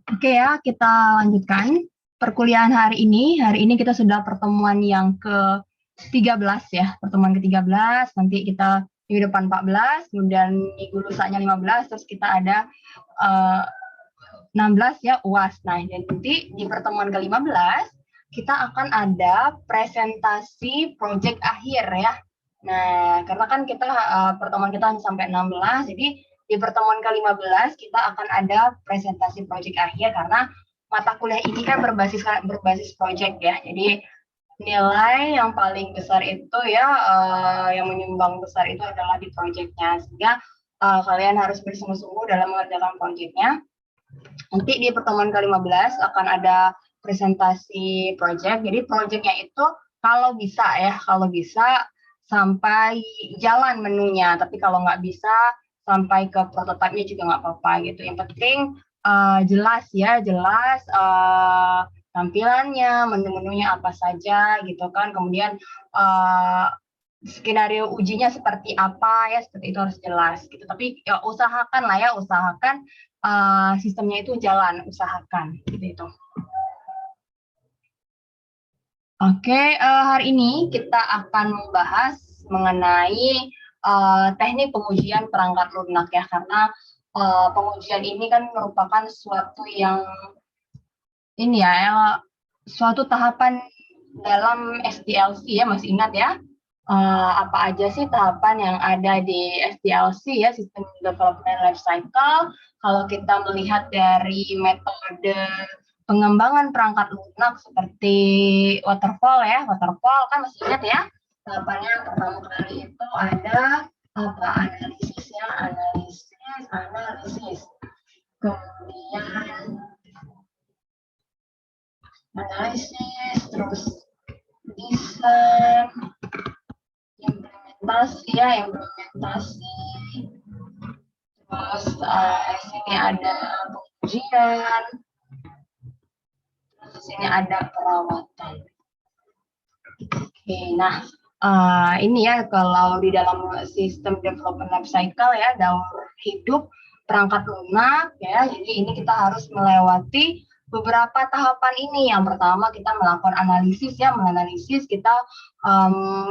Oke ya, kita lanjutkan perkuliahan hari ini. Hari ini kita sudah pertemuan yang ke-13 ya, pertemuan ke-13. Nanti kita minggu depan 14, kemudian minggu lusanya 15, terus kita ada 16 ya UAS. Nah, jadi nanti di pertemuan ke-15 kita akan ada presentasi proyek akhir ya. Nah, karena kan kita pertemuan kita hanya sampai 16, jadi di pertemuan ke-15 kita akan ada presentasi proyek akhir karena mata kuliah ini kan berbasis proyek ya. Jadi nilai yang paling besar itu ya yang menyumbang besar itu adalah di proyeknya. Sehingga kalian harus bersungguh-sungguh dalam mengerjakan proyeknya. Nanti di pertemuan ke-15 akan ada presentasi project. Jadi projectnya itu kalau bisa sampai jalan menunya. Tapi kalau nggak bisa sampai ke prototipe-nya juga nggak apa-apa gitu. Yang penting jelas ya, jelas tampilannya, menu-menunya apa saja gitu kan. Kemudian skenario ujinya seperti apa ya, seperti itu harus jelas gitu. Tapi ya usahakan lah ya, usahakan sistemnya itu jalan, usahakan gitu itu. Oke, hari ini kita akan membahas mengenai teknik pengujian perangkat lunak ya, karena pengujian ini kan merupakan suatu yang ini ya, suatu tahapan dalam SDLC ya, masih ingat ya? Apa aja sih tahapan yang ada di SDLC ya, System Development Life Cycle. Kalau kita melihat dari metode pengembangan perangkat lunak seperti waterfall ya, waterfall kan masih ingat ya, tahapannya yang pertama kali itu ada apa analisis ya, analisis, kemudian analisis, terus desain, implementasi ya, implementasi, terus sini ada pengujian, terus sini ada perawatan. Oke, nah ini ya kalau di dalam sistem development life cycle ya, daur hidup perangkat lunak ya, jadi ini kita harus melewati beberapa tahapan ini. Yang pertama kita melakukan analisis ya, menganalisis, kita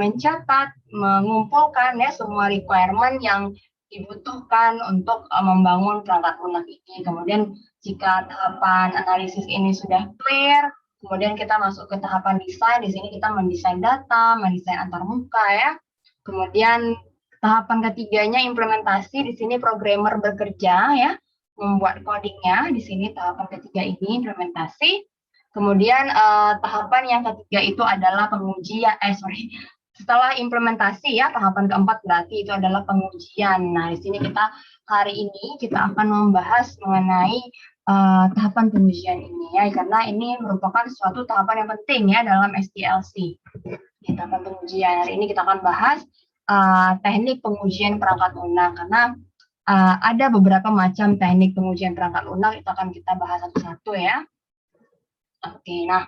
mencatat, mengumpulkan ya semua requirement yang dibutuhkan untuk membangun perangkat lunak ini. Kemudian jika tahapan analisis ini sudah clear, kemudian kita masuk ke tahapan desain. Di sini kita mendesain data, mendesain antarmuka ya. Kemudian tahapan ketiganya implementasi. Di sini programmer bekerja ya, membuat codingnya. Di sini tahapan ketiga ini implementasi. Kemudian tahapan yang ketiga itu adalah pengujian. Setelah implementasi ya, tahapan keempat berarti itu adalah pengujian. Nah, di sini hari ini kita akan membahas mengenai tahapan pengujian ini ya, karena ini merupakan suatu tahapan yang penting ya dalam SDLC. Di tahapan pengujian hari ini kita akan bahas teknik pengujian perangkat lunak, karena ada beberapa macam teknik pengujian perangkat lunak, itu akan kita bahas satu-satu ya. Oke, nah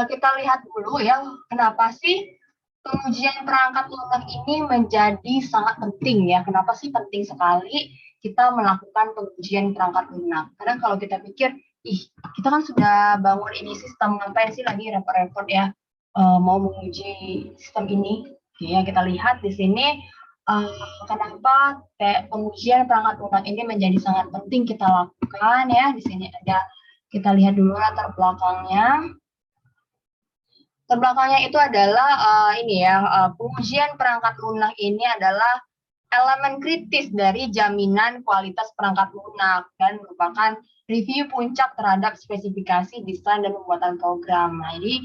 kita lihat dulu ya, kenapa sih pengujian perangkat lunak ini menjadi sangat penting ya. Kenapa sih penting sekali kita melakukan pengujian perangkat lunak? Karena kalau kita pikir, kita kan sudah bangun ini sistem, ngapain sih lagi repot-repot ya mau menguji sistem ini? Oke, ya kita lihat di sini kenapa pengujian perangkat lunak ini menjadi sangat penting kita lakukan ya. Di sini ada, kita lihat dulu latar belakangnya. Terbelakangnya itu adalah pengujian perangkat lunak ini adalah elemen kritis dari jaminan kualitas perangkat lunak dan merupakan review puncak terhadap spesifikasi, desain, dan pembuatan program. Nah, jadi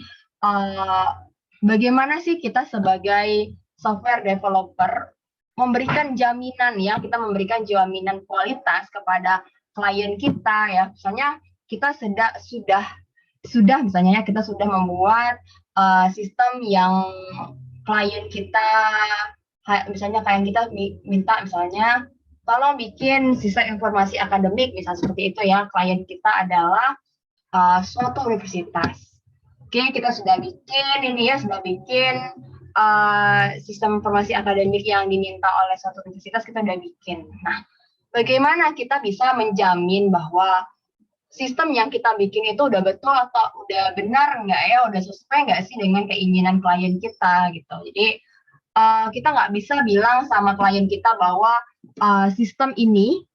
bagaimana sih kita sebagai software developer memberikan jaminan ya, kita memberikan jaminan kualitas kepada klien kita ya. Misalnya kita sudah misalnya ya, kita sudah membuat sistem yang klien kita, misalnya klien kita minta misalnya tolong bikin sistem informasi akademik, misalnya seperti itu ya, klien kita adalah suatu universitas. Oke, kita sudah bikin ini ya, sudah bikin sistem informasi akademik yang diminta oleh suatu universitas, kita sudah bikin. Nah, bagaimana kita bisa menjamin bahwa sistem yang kita bikin itu udah betul atau udah benar nggak ya, udah sesuai nggak sih dengan keinginan klien kita gitu. Jadi kita nggak bisa bilang sama klien kita bahwa sistem ini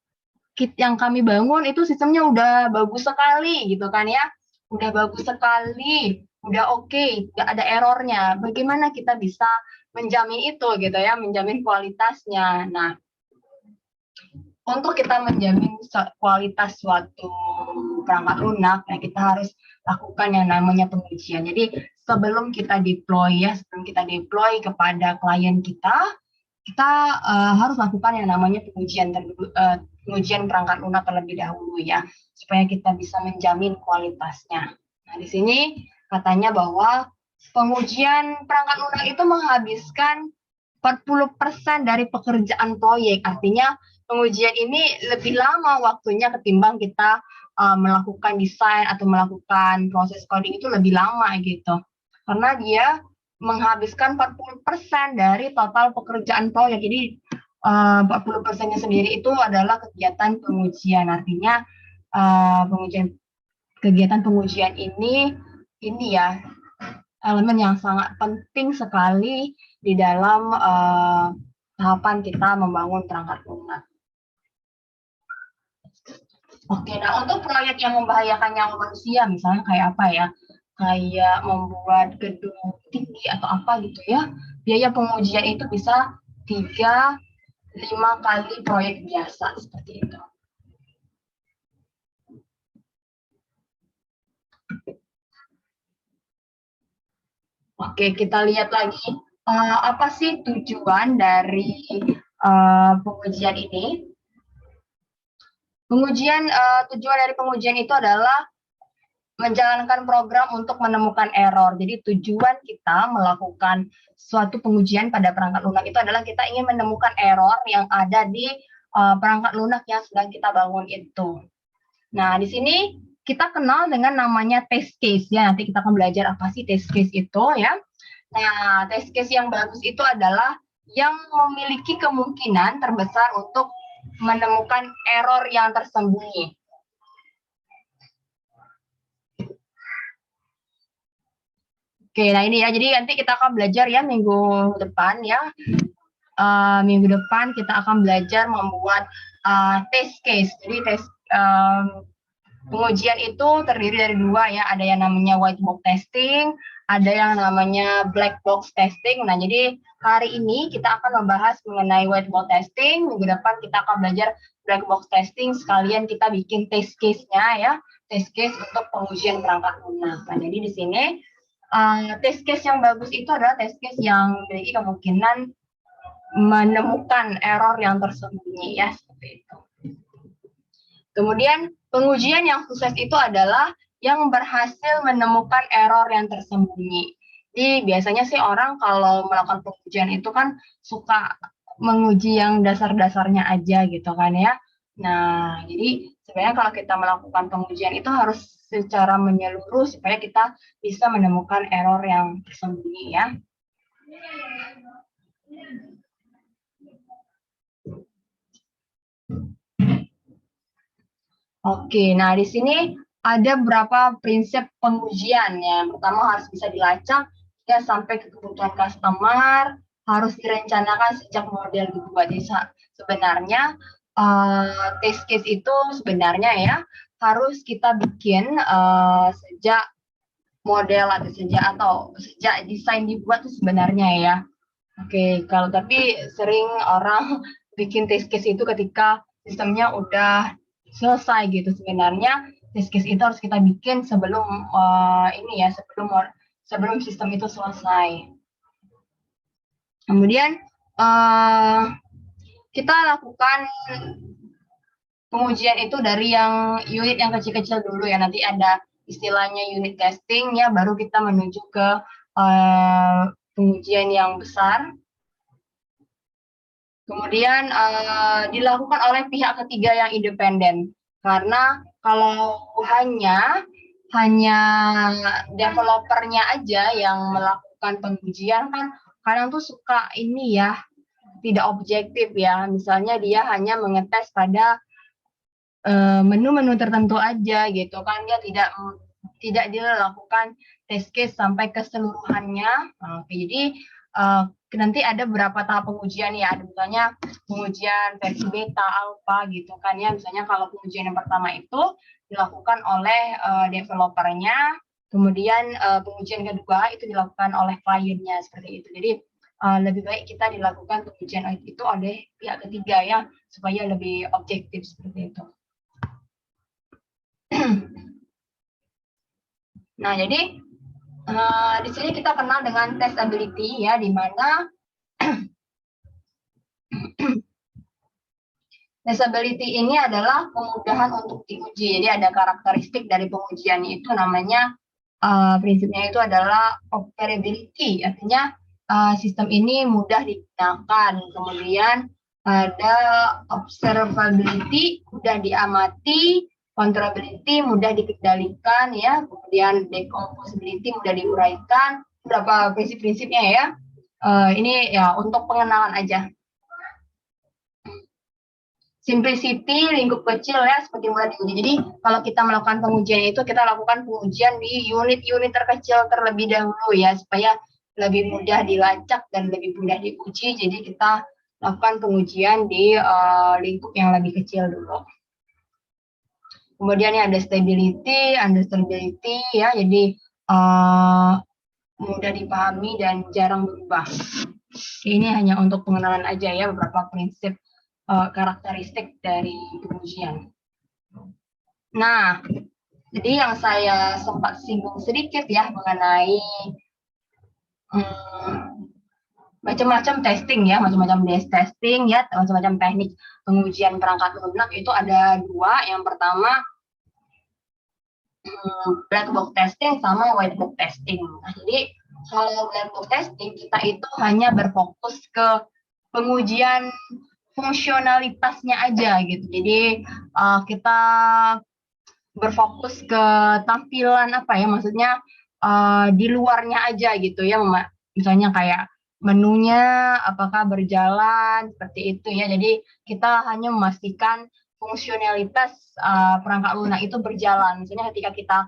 yang kami bangun itu sistemnya udah bagus sekali gitu kan ya, udah bagus sekali, udah oke, nggak ada errornya. Bagaimana kita bisa menjamin itu gitu ya, menjamin kualitasnya. Nah, untuk kita menjamin kualitas suatu perangkat lunak, ya kita harus lakukan yang namanya pengujian. Jadi sebelum kita deploy ya, sebelum kita deploy kepada klien kita harus lakukan yang namanya pengujian perangkat lunak terlebih dahulu ya, supaya kita bisa menjamin kualitasnya. Nah, di sini katanya bahwa pengujian perangkat lunak itu menghabiskan 40% dari pekerjaan proyek. Artinya pengujian ini lebih lama waktunya ketimbang kita melakukan desain atau melakukan proses coding itu lebih lama gitu. Karena dia menghabiskan 40% dari total pekerjaan proyek. Jadi 40%-nya sendiri itu adalah kegiatan pengujian. Artinya kegiatan pengujian ini ya elemen yang sangat penting sekali di dalam tahapan kita membangun perangkat lunak. Oke, nah untuk proyek yang membahayakan nyawa manusia, misalnya kayak apa ya? Kayak membuat gedung tinggi atau apa gitu ya, biaya pengujian itu bisa 3-5 kali proyek biasa seperti itu. Oke, kita lihat lagi apa sih tujuan dari pengujian ini. Tujuan dari pengujian itu adalah menjalankan program untuk menemukan error. Jadi tujuan kita melakukan suatu pengujian pada perangkat lunak itu adalah kita ingin menemukan error yang ada di perangkat lunak yang sedang kita bangun itu. Nah, di sini kita kenal dengan namanya test case ya. Nanti kita akan belajar apa sih test case itu ya. Nah, test case yang bagus itu adalah yang memiliki kemungkinan terbesar untuk menemukan error yang tersembunyi. Oke, nah ini ya. Jadi nanti kita akan belajar ya minggu depan ya. Minggu depan kita akan belajar membuat test case. Jadi pengujian itu terdiri dari dua ya. Ada yang namanya white box testing, ada yang namanya black box testing. Nah, jadi hari ini kita akan membahas mengenai white box testing. Minggu depan kita akan belajar black box testing. Sekalian kita bikin test case-nya ya. Test case untuk pengujian perangkat lunak. Nah, jadi di sini test case yang bagus itu adalah test case yang memiliki kemungkinan menemukan error yang tersembunyi ya, seperti itu. Kemudian pengujian yang sukses itu adalah yang berhasil menemukan error yang tersembunyi. Jadi biasanya sih orang kalau melakukan pengujian itu kan suka menguji yang dasar-dasarnya aja gitu kan ya. Nah, jadi sebenarnya kalau kita melakukan pengujian itu harus secara menyeluruh supaya kita bisa menemukan error yang tersembunyi ya. Oke, nah di sini ada beberapa prinsip pengujian ya. Pertama harus bisa dilacak ya sampai ke kebutuhan customer, harus direncanakan sejak model dibuat. Jadi sebenarnya test case itu sebenarnya ya harus kita bikin sejak model atau sejak desain dibuat itu sebenarnya ya. Oke, kalau tapi sering orang bikin test case itu ketika sistemnya udah selesai gitu. Sebenarnya test case itu harus kita bikin sebelum ini ya, sebelum sistem itu selesai. Kemudian kita lakukan pengujian itu dari yang unit yang kecil-kecil dulu ya. Nanti ada istilahnya unit testing ya, baru kita menuju ke pengujian yang besar. Kemudian dilakukan oleh pihak ketiga yang independen. Karena kalau hanya developernya aja yang melakukan pengujian kan kadang tuh suka ini ya tidak objektif ya. Misalnya dia hanya mengetes pada menu-menu tertentu aja gitu kan, dia tidak dilakukan test case sampai keseluruhannya. Oke, jadi nanti ada beberapa tahap pengujian ya, ada misalnya pengujian versi beta, alpha gitu kan ya. Misalnya kalau pengujian yang pertama itu dilakukan oleh developernya, kemudian pengujian kedua itu dilakukan oleh kliennya seperti itu. Jadi lebih baik kita dilakukan pengujian itu oleh pihak ketiga ya, supaya lebih objektif seperti itu. Nah, jadi di sini kita kenal dengan testability ya, di mana testability ini adalah kemudahan untuk diuji. Jadi ada karakteristik dari pengujiannya itu namanya prinsipnya itu adalah operability, artinya sistem ini mudah digunakan. Kemudian ada observability, mudah diamati, controllability, mudah dikendalikan ya, kemudian decomposability, mudah diuraikan. Beberapa prinsip-prinsipnya ya. Ini ya untuk pengenalan aja. Simplicity, lingkup kecil ya, seperti mudah diuji. Jadi kalau kita melakukan pengujian itu, kita lakukan pengujian di unit-unit terkecil terlebih dahulu ya, supaya lebih mudah dilacak dan lebih mudah diuji. Jadi kita lakukan pengujian di lingkup yang lebih kecil dulu. Kemudian ada stability, understandability ya, jadi mudah dipahami dan jarang berubah. Ini hanya untuk pengenalan aja ya, beberapa prinsip karakteristik dari pengujian. Nah, jadi yang saya sempat singgung sedikit ya mengenai macam-macam testing ya, macam-macam testing ya, macam-macam teknik pengujian perangkat lunak itu ada dua. Yang pertama black box testing sama white box testing. Nah, jadi kalau black box testing kita itu hanya berfokus ke pengujian fungsionalitasnya aja gitu. Jadi kita berfokus ke tampilan apa ya, maksudnya di luarnya aja gitu ya, misalnya kayak menunya apakah berjalan seperti itu ya. Jadi kita hanya memastikan fungsionalitas perangkat lunak itu berjalan. Misalnya ketika kita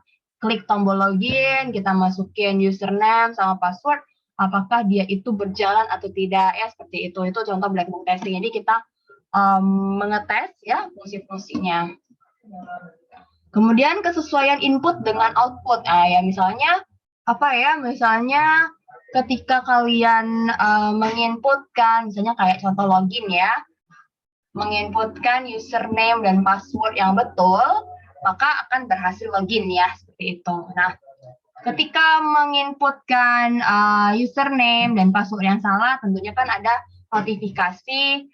klik tombol login, kita masukin username sama password, apakah dia itu berjalan atau tidak ya, seperti itu. Itu contoh black box testing. Jadi kita mengetes ya fungsi-fungsinya. Kemudian kesesuaian input dengan output. Ya misalnya apa ya? Misalnya ketika kalian menginputkan, misalnya kayak contoh login ya, menginputkan username dan password yang betul, maka akan berhasil login ya, seperti itu. Nah, ketika menginputkan username dan password yang salah, tentunya kan ada notifikasi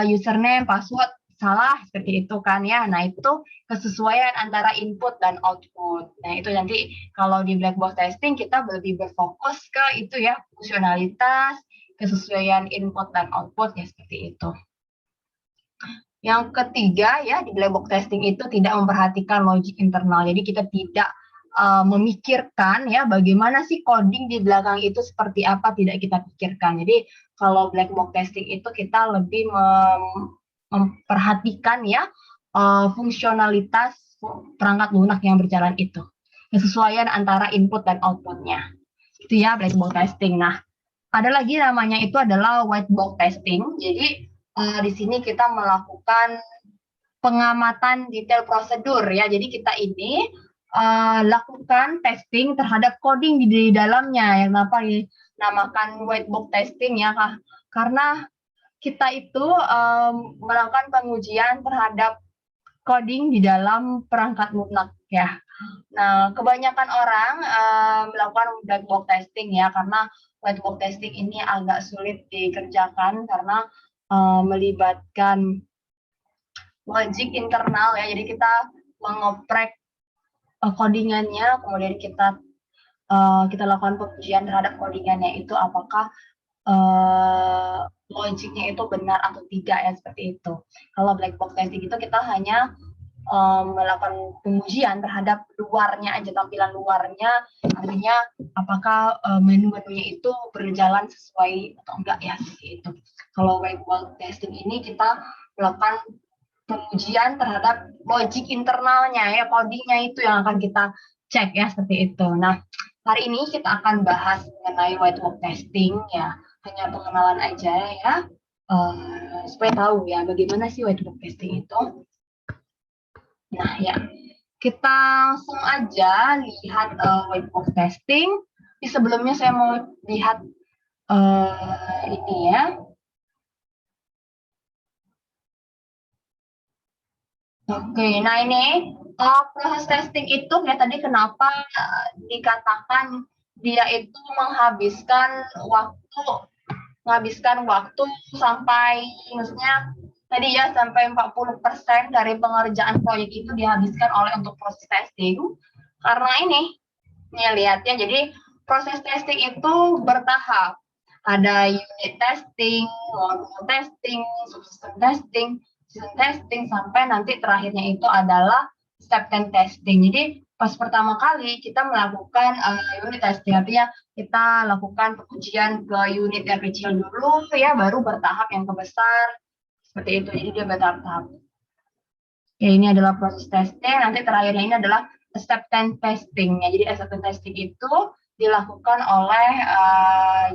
username, password salah seperti itu kan ya. Nah, itu kesesuaian antara input dan output. Nah, itu nanti kalau di black box testing kita lebih berfokus ke itu ya, fungsionalitas, kesesuaian input dan output ya, seperti itu. Yang ketiga ya, di black box testing itu tidak memperhatikan logik internal. Jadi kita tidak memikirkan ya bagaimana sih coding di belakang itu seperti apa, tidak kita pikirkan. Jadi kalau black box testing itu kita lebih memperhatikan ya fungsionalitas perangkat lunak yang berjalan itu, kesesuaian antara input dan outputnya. Itu ya black box testing. Nah, ada lagi namanya itu adalah white box testing. Jadi di sini kita melakukan pengamatan detail prosedur ya. Jadi kita ini lakukan testing terhadap coding di dalamnya, yang dinamakan white box testing ya, karena kita itu melakukan pengujian terhadap coding di dalam perangkat lunak ya. Nah, kebanyakan orang melakukan black box testing ya, karena white box testing ini agak sulit dikerjakan karena melibatkan logik internal ya. Jadi kita mengoprek codingannya, kemudian kita lakukan pengujian terhadap codingannya itu apakah logiknya itu benar atau tidak ya, seperti itu. Kalau black box testing itu kita hanya melakukan pengujian terhadap luarnya aja, tampilan luarnya, artinya apakah menu-menunya itu berjalan sesuai atau enggak ya, seperti itu. Kalau white box testing ini kita melakukan pengujian terhadap logic internalnya ya, codingnya itu yang akan kita cek ya, seperti itu. Nah, hari ini kita akan bahas mengenai white box testing ya, hanya pengenalan aja ya, supaya tahu ya bagaimana sih white box testing itu. Nah ya, kita langsung aja lihat white box testing. Di sebelumnya saya mau lihat ini ya. Oke, nah ini proses testing itu ya tadi kenapa dikatakan dia itu menghabiskan waktu sampai, maksudnya tadi ya sampai 40% dari pengerjaan proyek itu dihabiskan oleh untuk proses testing. Karena ini lihat ya, jadi proses testing itu bertahap. Ada unit testing, module testing, subsystem testing, system testing, sampai nanti terakhirnya itu adalah acceptance testing. Jadi pas pertama kali kita melakukan unit testing, artinya kita lakukan pengujian ke unit yang kecil dulu ya, baru bertahap yang ke besar, seperti itu. Jadi dia bertahap-tahap. Ya, ini adalah proses testing, nanti terakhirnya ini adalah acceptance testing. Ya, jadi acceptance testing itu dilakukan oleh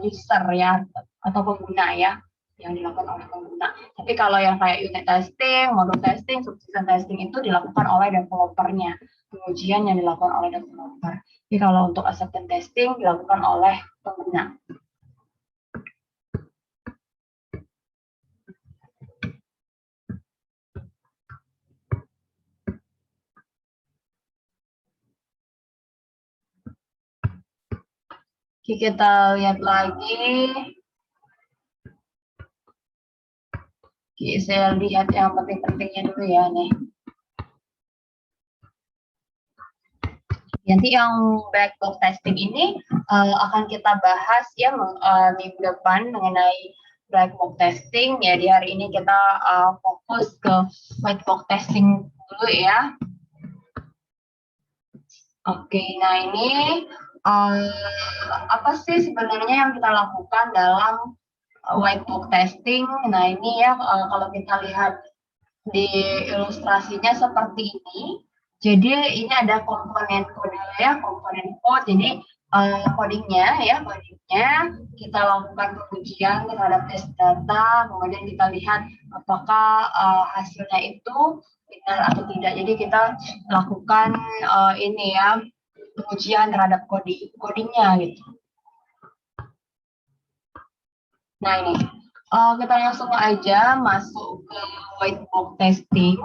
user ya, atau pengguna ya, yang dilakukan oleh pengguna. Tapi kalau yang kayak unit testing, module testing, subsystem testing itu dilakukan oleh developernya, pengujian yang dilakukan oleh developer. Jadi kalau untuk acceptance testing dilakukan oleh pengguna. Oke, kita lihat lagi. Oke, saya lihat yang penting-pentingnya dulu ya nih. Nanti yang black box testing ini akan kita bahas ya minggu depan mengenai black box testing. Ya, di hari ini kita fokus ke white box testing dulu ya. Oke, nah ini apa sih sebenarnya yang kita lakukan dalam white box testing? Nah ini ya, kalau kita lihat di ilustrasinya seperti ini. Jadi ini ada komponen kode ya, komponen code. Jadi codingnya kita lakukan pengujian terhadap tes data, kemudian kita lihat apakah hasilnya itu benar atau tidak. Jadi kita lakukan ini ya, pengujian terhadap codingnya gitu. Nah ini kita langsung aja masuk ke white box testing.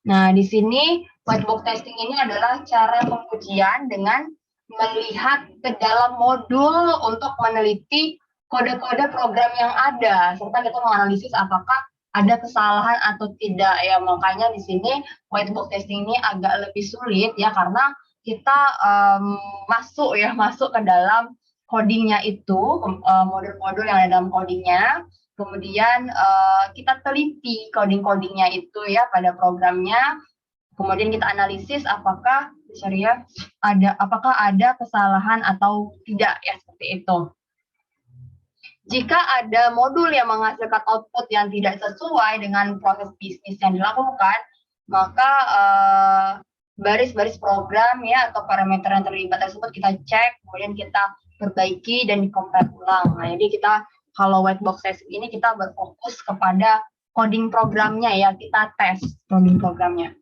Nah di sini white box testing ini adalah cara pengujian dengan melihat ke dalam modul untuk meneliti kode-kode program yang ada, serta kita menganalisis apakah ada kesalahan atau tidak ya. Makanya di sini white box testing ini agak lebih sulit ya, karena kita masuk ke dalam codingnya itu, modul-modul yang ada dalam codingnya. Kemudian kita teliti coding-codingnya itu ya pada programnya. Kemudian kita analisis apakah ada kesalahan atau tidak ya, seperti itu. Jika ada modul yang menghasilkan output yang tidak sesuai dengan proses bisnis yang dilakukan, maka baris-baris program ya atau parameter yang terlibat tersebut kita cek, kemudian kita perbaiki dan di-compile ulang. Nah, jadi kita kalau white box testing ini kita berfokus kepada coding programnya ya, kita tes coding programnya.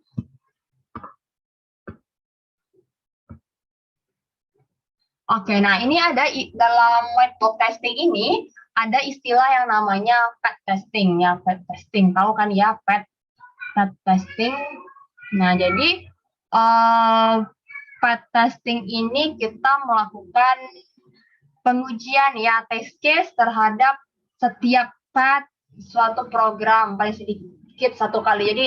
Oke, nah ini ada dalam white box testing ini ada istilah yang namanya path testing ya, path testing. Tahu kan ya path testing. Nah, jadi path testing ini kita melakukan pengujian ya, test case terhadap setiap path suatu program paling sedikit satu kali. Jadi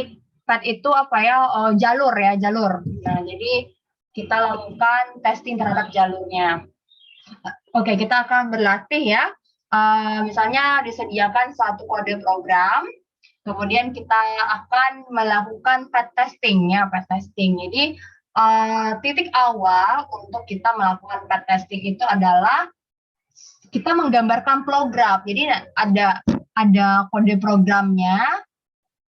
path itu apa ya, jalur ya, jalur. Nah, jadi kita lakukan testing terhadap jalurnya. Oke, kita akan berlatih ya. Misalnya disediakan satu kode program, kemudian kita akan melakukan path testing ya, path testing. Jadi titik awal untuk kita melakukan path testing itu adalah kita menggambarkan flow graph. Jadi ada kode programnya,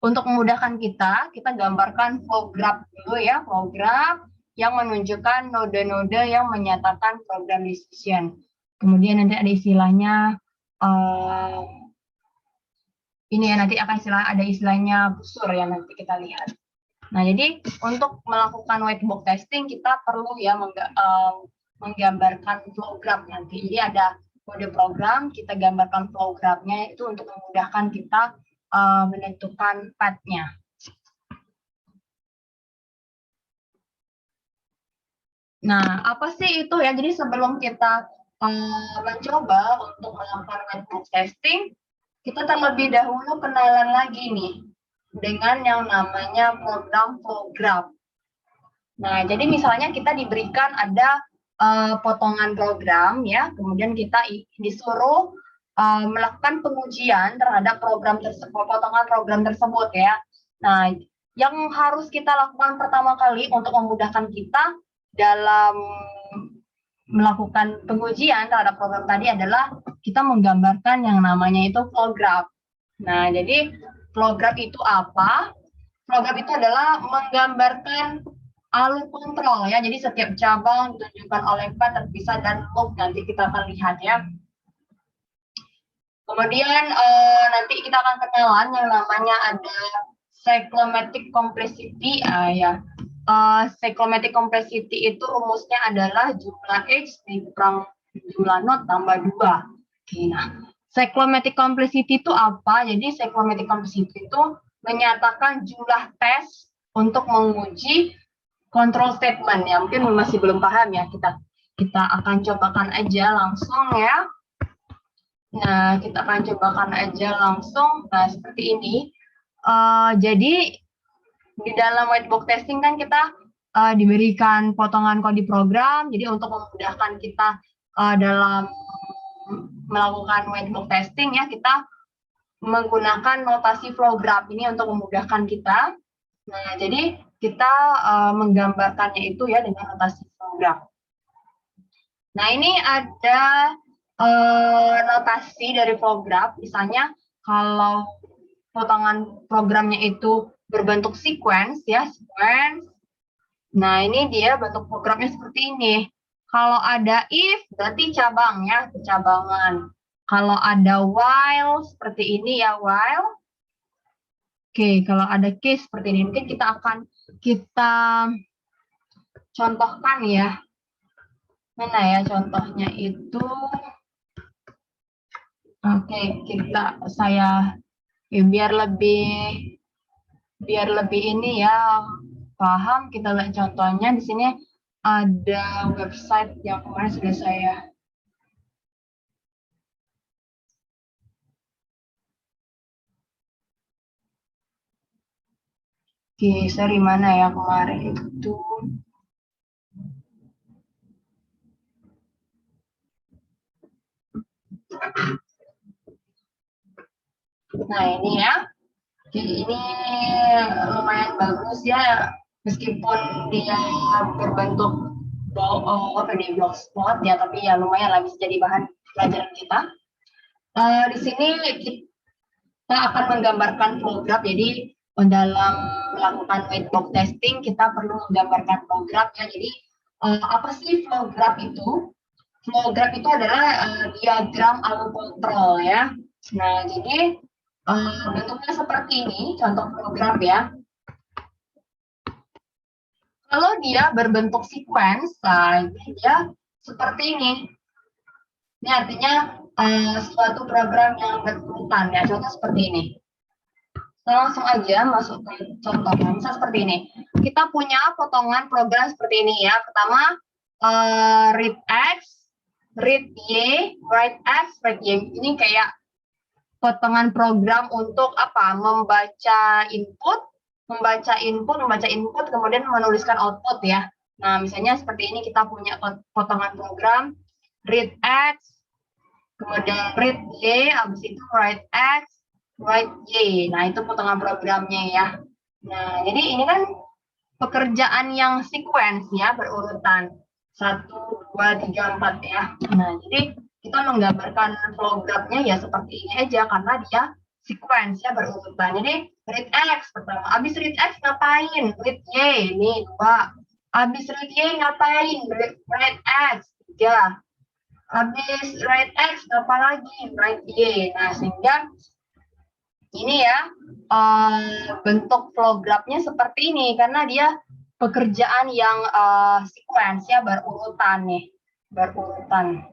Untuk memudahkan kita gambarkan flow graph dulu ya, flow graph yang menunjukkan node-node yang menyatakan program decision. Kemudian nanti ada istilahnya, ini ya nanti akan ada istilahnya busur ya, nanti kita lihat. Nah, jadi untuk melakukan white box testing kita perlu ya menggambarkan flow graph nanti. Jadi ada kode program, kita gambarkan flow graph-nya itu untuk memudahkan kita menentukan path-nya. Nah, apa sih itu ya? Jadi sebelum kita mencoba untuk melakukan white box testing, kita terlebih dahulu kenalan lagi nih dengan yang namanya program flow graph. Nah, jadi misalnya kita diberikan ada potongan program ya, kemudian kita disuruh melakukan pengujian terhadap potongan program tersebut ya. Nah, yang harus kita lakukan pertama kali untuk memudahkan kita dalam melakukan pengujian terhadap program tadi adalah kita menggambarkan yang namanya itu flow graph. Nah, jadi flow graph itu apa? Flow graph itu adalah menggambarkan alur kontrol ya. Jadi setiap cabang ditunjukkan oleh path terpisah dan loop, nanti kita akan lihat ya. Kemudian nanti kita akan kenalan yang namanya ada cyclomatic complexity ya. Cyclomatic complexity itu rumusnya adalah jumlah H dikurang jumlah node tambah 2. Oke, nah, cyclomatic complexity itu apa? Jadi cyclomatic complexity itu menyatakan jumlah tes untuk menguji control statement ya. Mungkin masih belum paham ya, kita akan cobakan aja langsung ya. Nah, kita akan cobakan aja langsung. Nah, seperti ini. Jadi di dalam white box testing kan kita diberikan potongan kode program. Jadi untuk memudahkan kita dalam melakukan white box testing ya, kita menggunakan notasi flow graph ini untuk memudahkan kita. Nah, jadi kita menggambarkannya itu ya dengan notasi flow graph. Nah, ini ada notasi dari flow graph. Misalnya kalau potongan programnya itu berbentuk sequence ya, sequence. Nah, ini dia bentuk programnya seperti ini. Kalau ada if berarti cabang ya, kecabangan. Kalau ada while seperti ini ya, while. Oke, kalau ada case seperti ini mungkin kita contohkan ya. Mana ya contohnya itu? Oke, saya ya, biar lebih ini ya paham, kita lihat contohnya. Di sini ada website yang kemarin sudah saya sorry, mana ya kemarin itu. Nah, ini ya. Ini lumayan bagus ya, meskipun dia berbentuk blogspot ya, tapi ya lumayan lah bisa jadi bahan pelajaran kita. Di sini kita akan menggambarkan flow graph. Jadi dalam melakukan white box testing kita perlu menggambarkan flow graph ya. Jadi apa sih flow graph itu? Flow graph itu adalah diagram alur kontrol ya. Nah, jadi bentuknya seperti ini, contoh flow graph ya. Kalau dia berbentuk sequence, nah, dia seperti ini. Ini artinya suatu program yang berurutan ya, contoh seperti ini. Kita langsung aja masuk ke contohnya, misal seperti ini. Kita punya potongan program seperti ini ya. Pertama, read X, read Y, write X, write Y. Ini kayak potongan program untuk apa? Membaca input, kemudian menuliskan output ya. Nah, misalnya seperti ini kita punya potongan program read X, kemudian read Y, habis itu write X, write Y. Nah, itu potongan programnya ya. Nah, jadi ini kan pekerjaan yang sequence ya, berurutan 1, 2, 3, 4 ya. Nah, jadi kita menggambarkan flow graph-nya ya seperti ini aja karena dia sequence ya, berurutan. Jadi read X pertama. Abis read X ngapain? Read Y. Ini 2. Abis read Y ngapain? Read X. 3. Habis write X, apa lagi? Write Y. Nah, sehingga ini ya, bentuk flow graph-nya seperti ini, karena dia pekerjaan yang sequence ya, berurutan nih. Berurutan.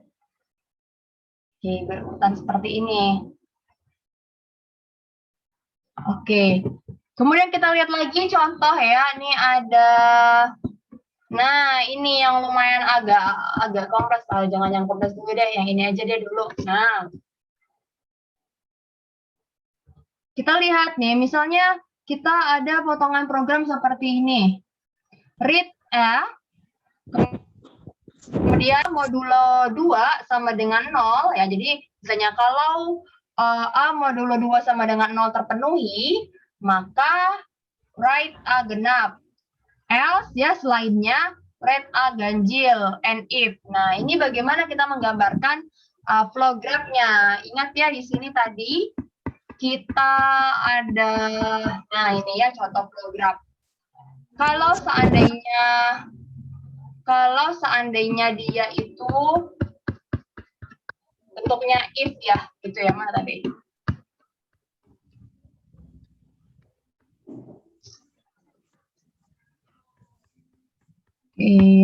Oke, berurutan seperti ini. Oke. Kemudian kita lihat lagi contoh ya. Ini ada, nah ini yang lumayan agak kompleks. Jangan yang kompleks dulu deh, yang ini aja deh dulu. Nah, kita lihat nih, misalnya kita ada potongan program seperti ini. Read A, kemudian modulo 2 sama dengan 0, ya. Jadi misalnya kalau A modulo 2 sama dengan 0 terpenuhi, maka write A genap. Else, ya selainnya, write A ganjil, and if. Nah, ini bagaimana kita menggambarkan flow graph-nya. Ingat ya, di sini tadi kita ada, nah ini ya contoh flow graph. Kalau seandainya dia itu bentuknya if ya, gitu ya, mana tadi?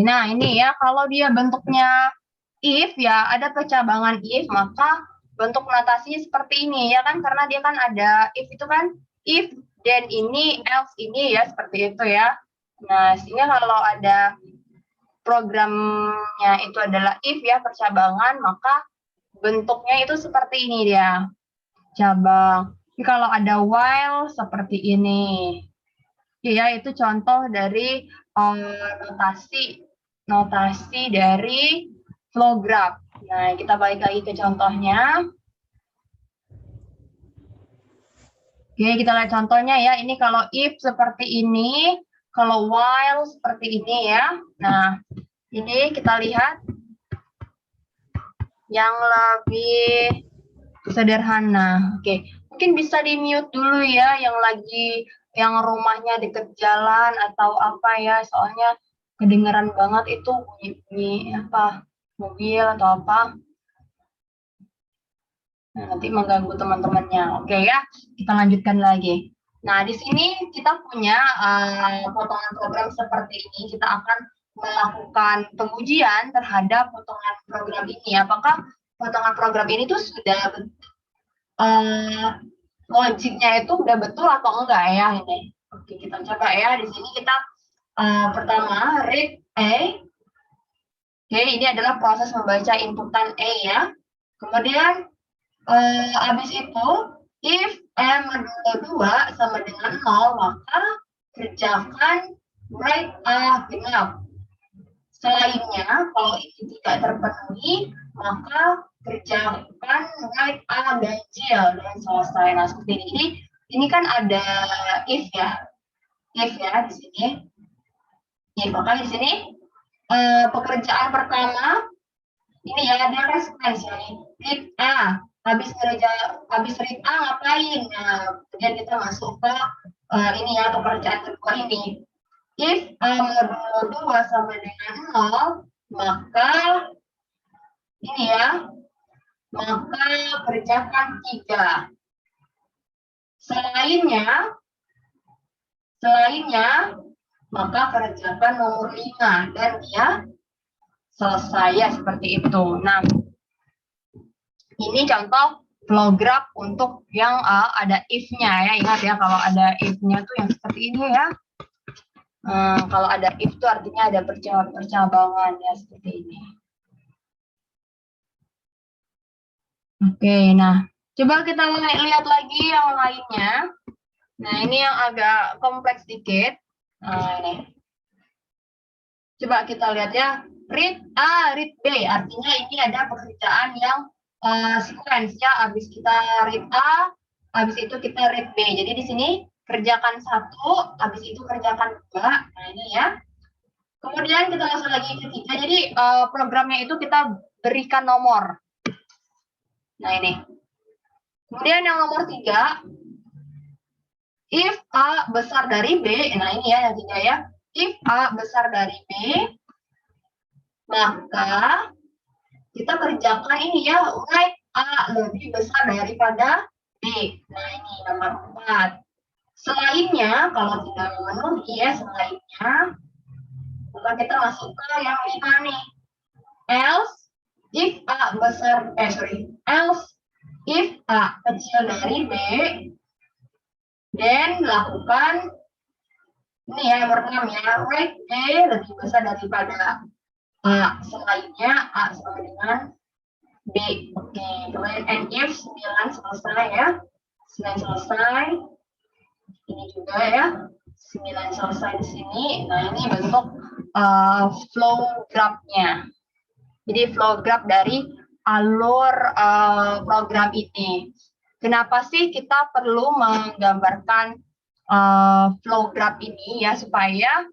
Nah ini ya, kalau dia bentuknya if ya, ada percabangan if, maka bentuk notasinya seperti ini ya kan, karena dia kan ada if itu kan, if then ini, else ini ya, seperti itu ya. Nah, sehingga kalau ada programnya itu adalah if ya, percabangan, maka bentuknya itu seperti ini dia, cabang. Jadi kalau ada while seperti ini. Ya, itu contoh dari notasi dari flow graph. Nah, kita balik lagi ke contohnya. Oke, kita lihat contohnya ya. Ini kalau if seperti ini, kalau while seperti ini ya. Nah, ini kita lihat yang lebih sederhana. Oke, mungkin bisa di-mute dulu ya yang rumahnya deket jalan atau apa ya, soalnya kedengeran banget itu bunyi apa, mobil atau apa. Nah, nanti mengganggu teman-temannya. Oke ya, kita lanjutkan lagi. Nah, di sini kita punya potongan program seperti ini. Kita akan melakukan pengujian terhadap potongan program ini. Apakah potongan program ini tuh sudah logiknya itu udah betul atau enggak ya ini. Oke, kita coba ya. Di sini kita pertama read A. Oke, ini adalah proses membaca inputan A ya. Kemudian habis itu, if M modulo 2 sama dengan 0, maka kerjakan write A genap. Selainnya, kalau ini tidak terpenuhi, maka kerjakan write A ganjil dan selesai. Nah, seperti ini. Ini kan ada if ya. If ya di sini. Ya, maka di sini pekerjaan pertama ini ya, ada respons ya. Read A. Habis read A ngapain? Nah, kemudian kita masuk ke ini ya, pekerjaan kedua ini. If A modulo 2 sama dengan 0, maka ini ya, maka kerjakan 3. Selainnya, maka kerjakan nomor 5 dan dia selesai ya, seperti itu. Nah, ini contoh flow graph untuk yang ada if-nya ya. Ingat ya, kalau ada if-nya tuh yang seperti ini ya. Kalau ada if itu artinya ada percabangan ya, seperti ini. Oke, nah coba kita lihat lagi yang lainnya. Nah, ini yang agak kompleks dikit. Nah, ini. Coba kita lihat ya. Read A, read B. Artinya ini ada pekerjaan yang sequence ya. Habis kita read A, habis itu kita read B. Jadi di sini kerjakan 1, habis itu kerjakan 2. Nah, ini ya. Kemudian kita langsung lagi ke 3. Jadi programnya itu kita berikan nomor. Nah, ini. Kemudian yang nomor 3, if A besar dari B, nah ini ya yang 3 ya. If A besar dari B, maka kita kerjakan ini ya, write A lebih besar daripada B. Nah ini nomor 4. Selainnya, kalau tidak memenuhi ya selainnya, maka kita masuk ke yang 5 nih. Else, if A besar, else, if A kecil dari B, then lakukan ini ya nomor 6 ya, write B lebih besar daripada A. Selainnya A sama dengan B. Oke, kemudian and if 9 selesai ya. 9 selesai. Ini juga ya. 9 selesai di sini. Nah, ini bentuk flow graph-nya. Jadi flow graph dari alur program ini. Kenapa sih kita perlu menggambarkan flow graph ini ya, supaya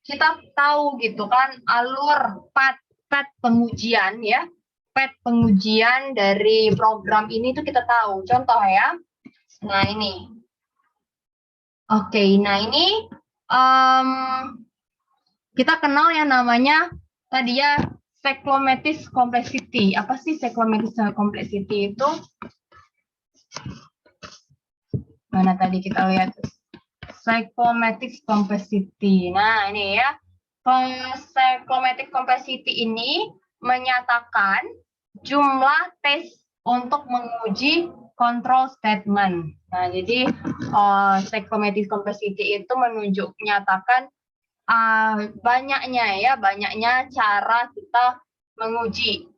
kita tahu gitu kan alur path pengujian ya, path pengujian dari program ini itu kita tahu. Contoh ya, nah ini, oke, nah ini kita kenal yang namanya tadi ya cyclomatic complexity. Apa sih cyclomatic complexity itu? Mana tadi kita lihat? Cyclomatic complexity. Nah, ini ya. Cyclomatic complexity ini menyatakan jumlah tes untuk menguji control statement. Nah, jadi cyclomatic complexity itu menyatakan banyaknya cara kita menguji,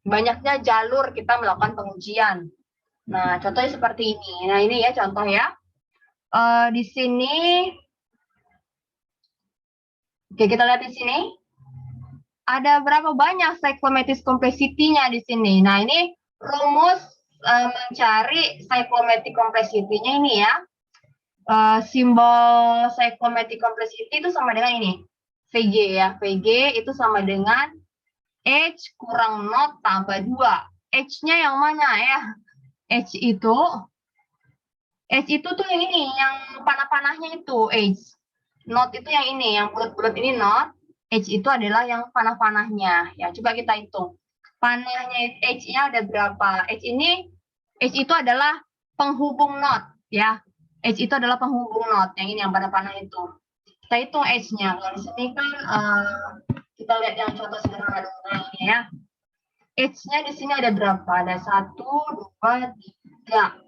banyaknya jalur kita melakukan pengujian. Nah, contohnya seperti ini. Nah, ini ya contoh ya. Di sini, oke kita lihat di sini, ada berapa banyak cyclomatic complexity-nya di sini. Nah, ini rumus mencari cyclomatic complexity-nya ini ya. Simbol cyclomatic complexity itu sama dengan ini, VG ya. VG itu sama dengan H kurang not tambah 2. H-nya yang mana ya? H itu tuh yang ini, yang panah-panahnya itu H. Not itu yang ini, yang bulat-bulat ini not. H itu adalah yang panah-panahnya. Ya, coba kita hitung. Panahnya H-nya ada berapa? H itu adalah penghubung not ya. H itu adalah penghubung not. Yang ini yang panah-panah itu. Kita hitung H-nya. Kalau di sini kan kita lihat yang contoh sederhana dulu ini ya. H-nya di sini ada berapa? Ada 1, 2, 3.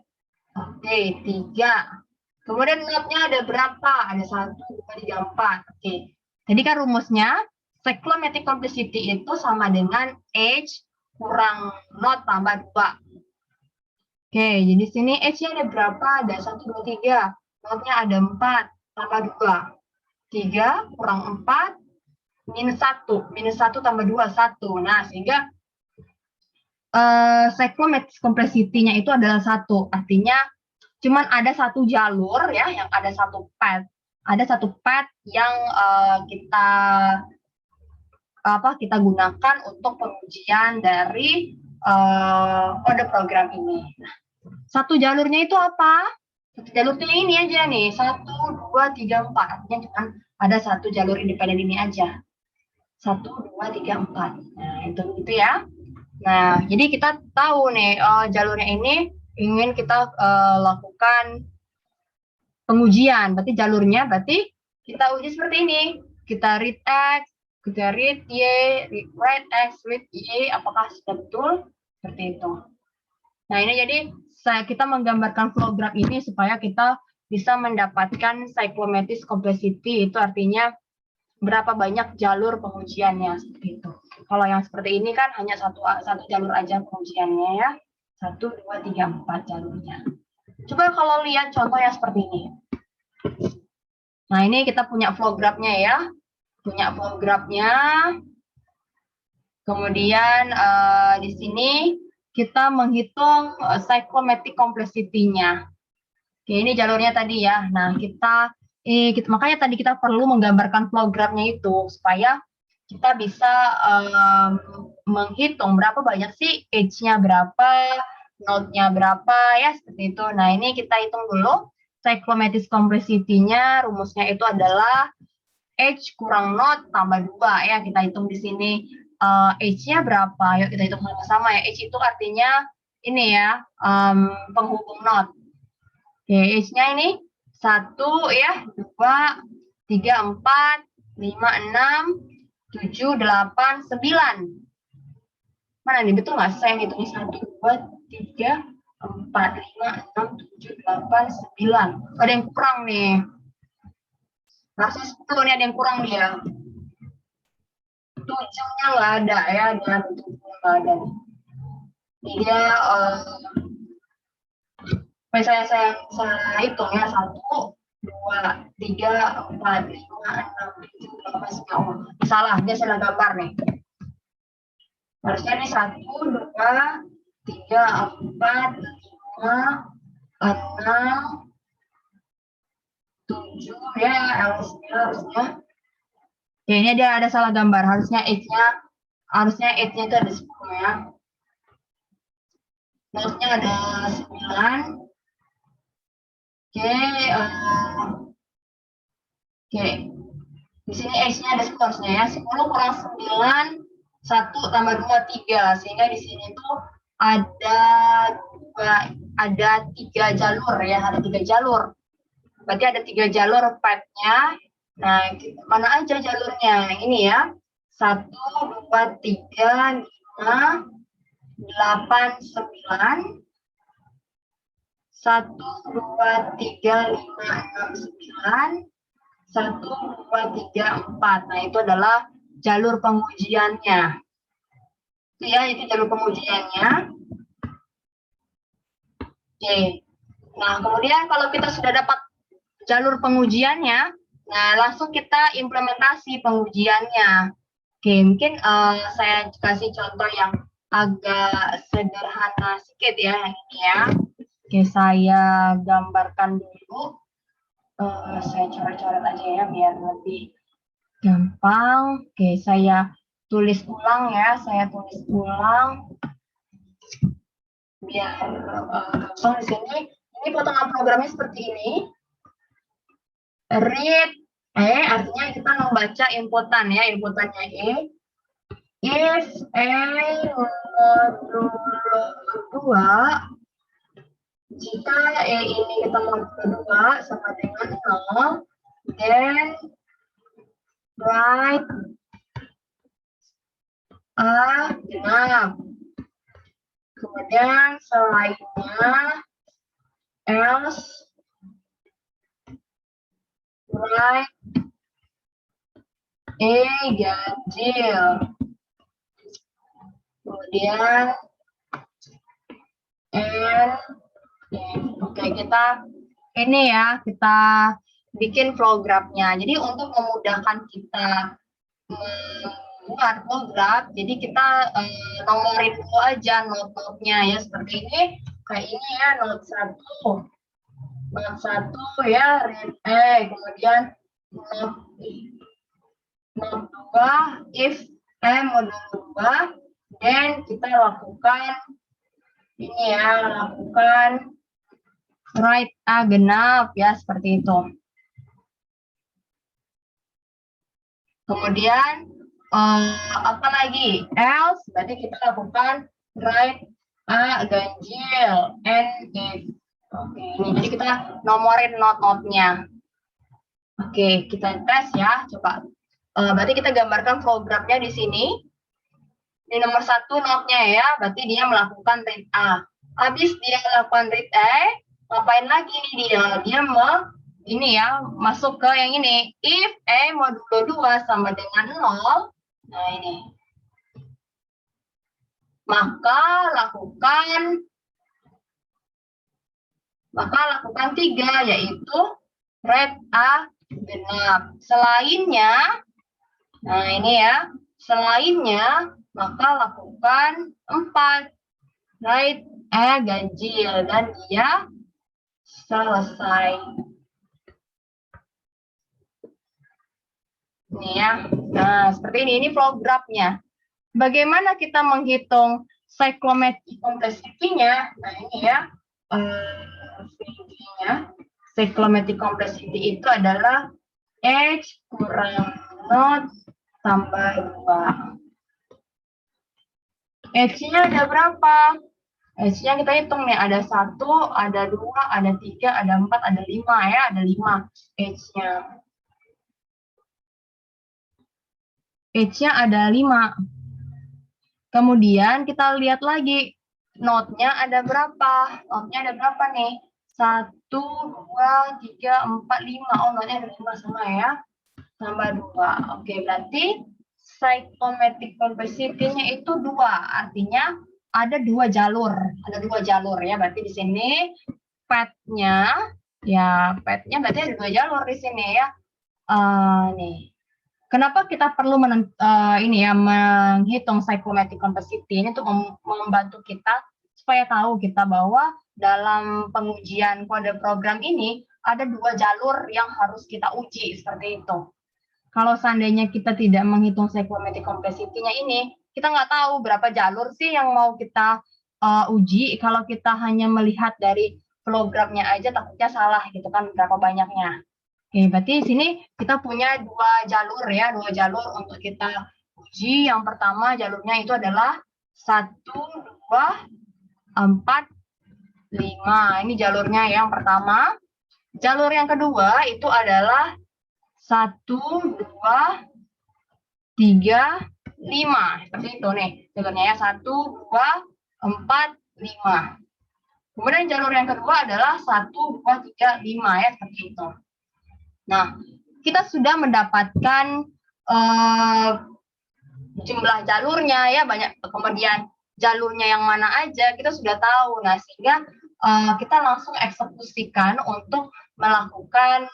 Oke, 3. Kemudian not-nya ada berapa? Ada 1, 2, 3, 4. Oke. Jadi kan rumusnya cyclomatic complexity itu sama dengan H kurang not tambah 2. Oke, jadi sini H-nya ada berapa? Ada 1, 2, 3. Not-nya ada 4 tambah 2. 3 kurang 4 minus 1. Minus 1 tambah 2, 1. Nah, sehingga cyclomatic complexity-nya itu adalah 1. Artinya cuman ada satu jalur ya, yang ada satu path. Ada satu path yang kita gunakan untuk pengujian dari kode program ini. Nah, satu jalurnya itu apa? Satu jalurnya ini aja nih, 1, 2, 3, 4. Artinya cuma ada satu jalur independen ini aja. 1, 2, 3, 4. Nah, itu ya. Nah, jadi kita tahu nih jalurnya ini ingin kita lakukan pengujian. Berarti jalurnya berarti kita uji seperti ini. Kita read X, kita read Y, read X, read Y, apakah sudah betul? Seperti itu. Nah, ini jadi kita menggambarkan flow graph ini supaya kita bisa mendapatkan cyclomatic complexity, itu artinya berapa banyak jalur pengujiannya seperti itu. Kalau yang seperti ini kan hanya satu jalur aja pengujiannya ya. 1, 2, 3, 4 jalurnya. Coba kalau lihat contohnya seperti ini. Nah, ini kita punya flow graph-nya ya. Punya flow graph-nya. Kemudian di sini kita menghitung cyclomatic complexity-nya. Oke, ini jalurnya tadi ya. Nah, makanya tadi kita perlu menggambarkan flow graph-nya itu supaya kita bisa menghitung berapa banyak sih H-nya berapa, node-nya berapa ya, seperti itu. Nah, ini kita hitung dulu. Cyclomatic complexity-nya rumusnya itu adalah H kurang node tambah 2 ya. Kita hitung di sini H-nya berapa. Yuk kita hitung sama-sama ya. H itu artinya ini ya, penghubung node. Oke, H-nya ini 1 ya, 2, 3, 4, 5, 6, 7, 8, 9. Mana nih, betul nggak? Saya hitungnya 1, 2, 3, 4, 5, 6, 7, 8, 9. Ada yang kurang nih. Harusnya 10 nih, ada yang kurang dia. 7-nya nggak ada ya, dan 7-nya nggak ada nih. Jadi dia, misalnya saya hitung ya, 1, 2, 3, 4, 5, 6, 7, 8, 9. Salah, dia salah gambar nih. Harusnya ini 1, 2, 3, 4, 5, 6, 7 ya, harusnya. Ya, ini dia ada salah gambar. Harusnya H-nya itu ada 10 ya. Node-nya ada 9. Oke, oke. Di sini H-nya ada 10 harusnya ya. 10 kurang 9, 1 tambah 2, 3. Sehingga di sini tuh ada 3 jalur ya, ada 3 jalur. Berarti ada 3 jalur pipe-nya. Nah, mana aja jalurnya? Ini ya. 1, 2, 3, 5, 8, 9. 1, 2, 3, 5, 6, 9. 1, 2, 3, 4. Nah, itu adalah jalur pengujiannya. Itu ya, itu jalur pengujiannya. Oke. Nah, kemudian kalau kita sudah dapat jalur pengujiannya, nah langsung kita implementasi pengujiannya. Oke, mungkin saya kasih contoh yang agak sederhana sedikit ya, ini ya. Oke, saya gambarkan dulu. Saya coret-coret aja ya, biar lebih gampang. Oke, saya tulis ulang ya, biar gampang di sini. Ini potongan programnya seperti ini. Read artinya kita membaca inputan ya, inputannya if modulo 2, jika ini kita modulo 2 sama dengan 0, then write a genap. Kemudian selainnya else write ganjil. Kemudian oke, kita ini ya, kita bikin programnya. Jadi untuk memudahkan kita membuat program, jadi kita nomorin dulu aja node-node-nya ya, seperti ini. Kayak ini ya, node 1 ya, read kemudian node 2 if modulo 2, dan kita lakukan ini ya, lakukan write a genap ya, seperti itu. Kemudian apa lagi? Else, berarti kita lakukan write a ganjil and if. Oke, ini jadi kita nomorin node-node-nya. Oke, kita tes ya, coba. Berarti kita gambarkan programnya di sini. Di nomor 1 node-nya ya, berarti dia melakukan read A. Habis dia melakukan read A, ngapain lagi nih dia? Dia ini ya, masuk ke yang ini. If modulo 2 sama dengan 0, nah ini. Maka lakukan 3, yaitu read A genap. Selainnya, nah ini ya, selainnya, maka lakukan 4, write a ganjil, dan dia selesai. Ini ya, nah seperti ini programnya. Bagaimana kita menghitung Cyclomatic complexity-nya, nah ini ya, VG-nya, cyclomatic complexity itu adalah X kurang 0 tambah 2. H-nya ada berapa? H-nya kita hitung nih, ada 1, ada 2, ada 3, ada 4, ada 5 ya, ada 5 H-nya. H-nya ada 5. Kemudian kita lihat lagi, node-nya ada berapa? Node-nya ada berapa nih? 1, 2, 3, 4, 5. Oh, node-nya ada 5 sama ya. Tambah 2. Oke, berarti cyclomatic complexity-nya itu 2. Artinya ada 2 jalur. Ada 2 jalur ya. Berarti di sini path-nya, ya path-nya berarti ada 2 jalur di sini ya. Nih. Kenapa kita perlu ini ya menghitung cyclomatic complexity ini untuk membantu kita supaya tahu kita bahwa dalam pengujian kode program ini ada 2 jalur yang harus kita uji seperti itu. Kalau seandainya kita tidak menghitung cyclomatic complexity-nya ini, kita nggak tahu berapa jalur sih yang mau kita uji. Kalau kita hanya melihat dari programnya aja takutnya salah gitu kan, berapa banyaknya. Oke, berarti di sini kita punya 2 jalur ya, 2 jalur untuk kita uji. Yang pertama jalurnya itu adalah 1, 2, 4, 5. Ini jalurnya yang pertama. Jalur yang kedua itu adalah 1, 2, 3, 5. Seperti itu nih. Jalurnya ya 1, 2, 4, 5. Kemudian jalur yang kedua adalah 1, 2, 3, 5 ya, seperti itu. Nah, kita sudah mendapatkan jumlah jalurnya ya, banyak, kemudian jalurnya yang mana aja kita sudah tahu. Nah, sehingga kita langsung eksekusikan untuk melakukan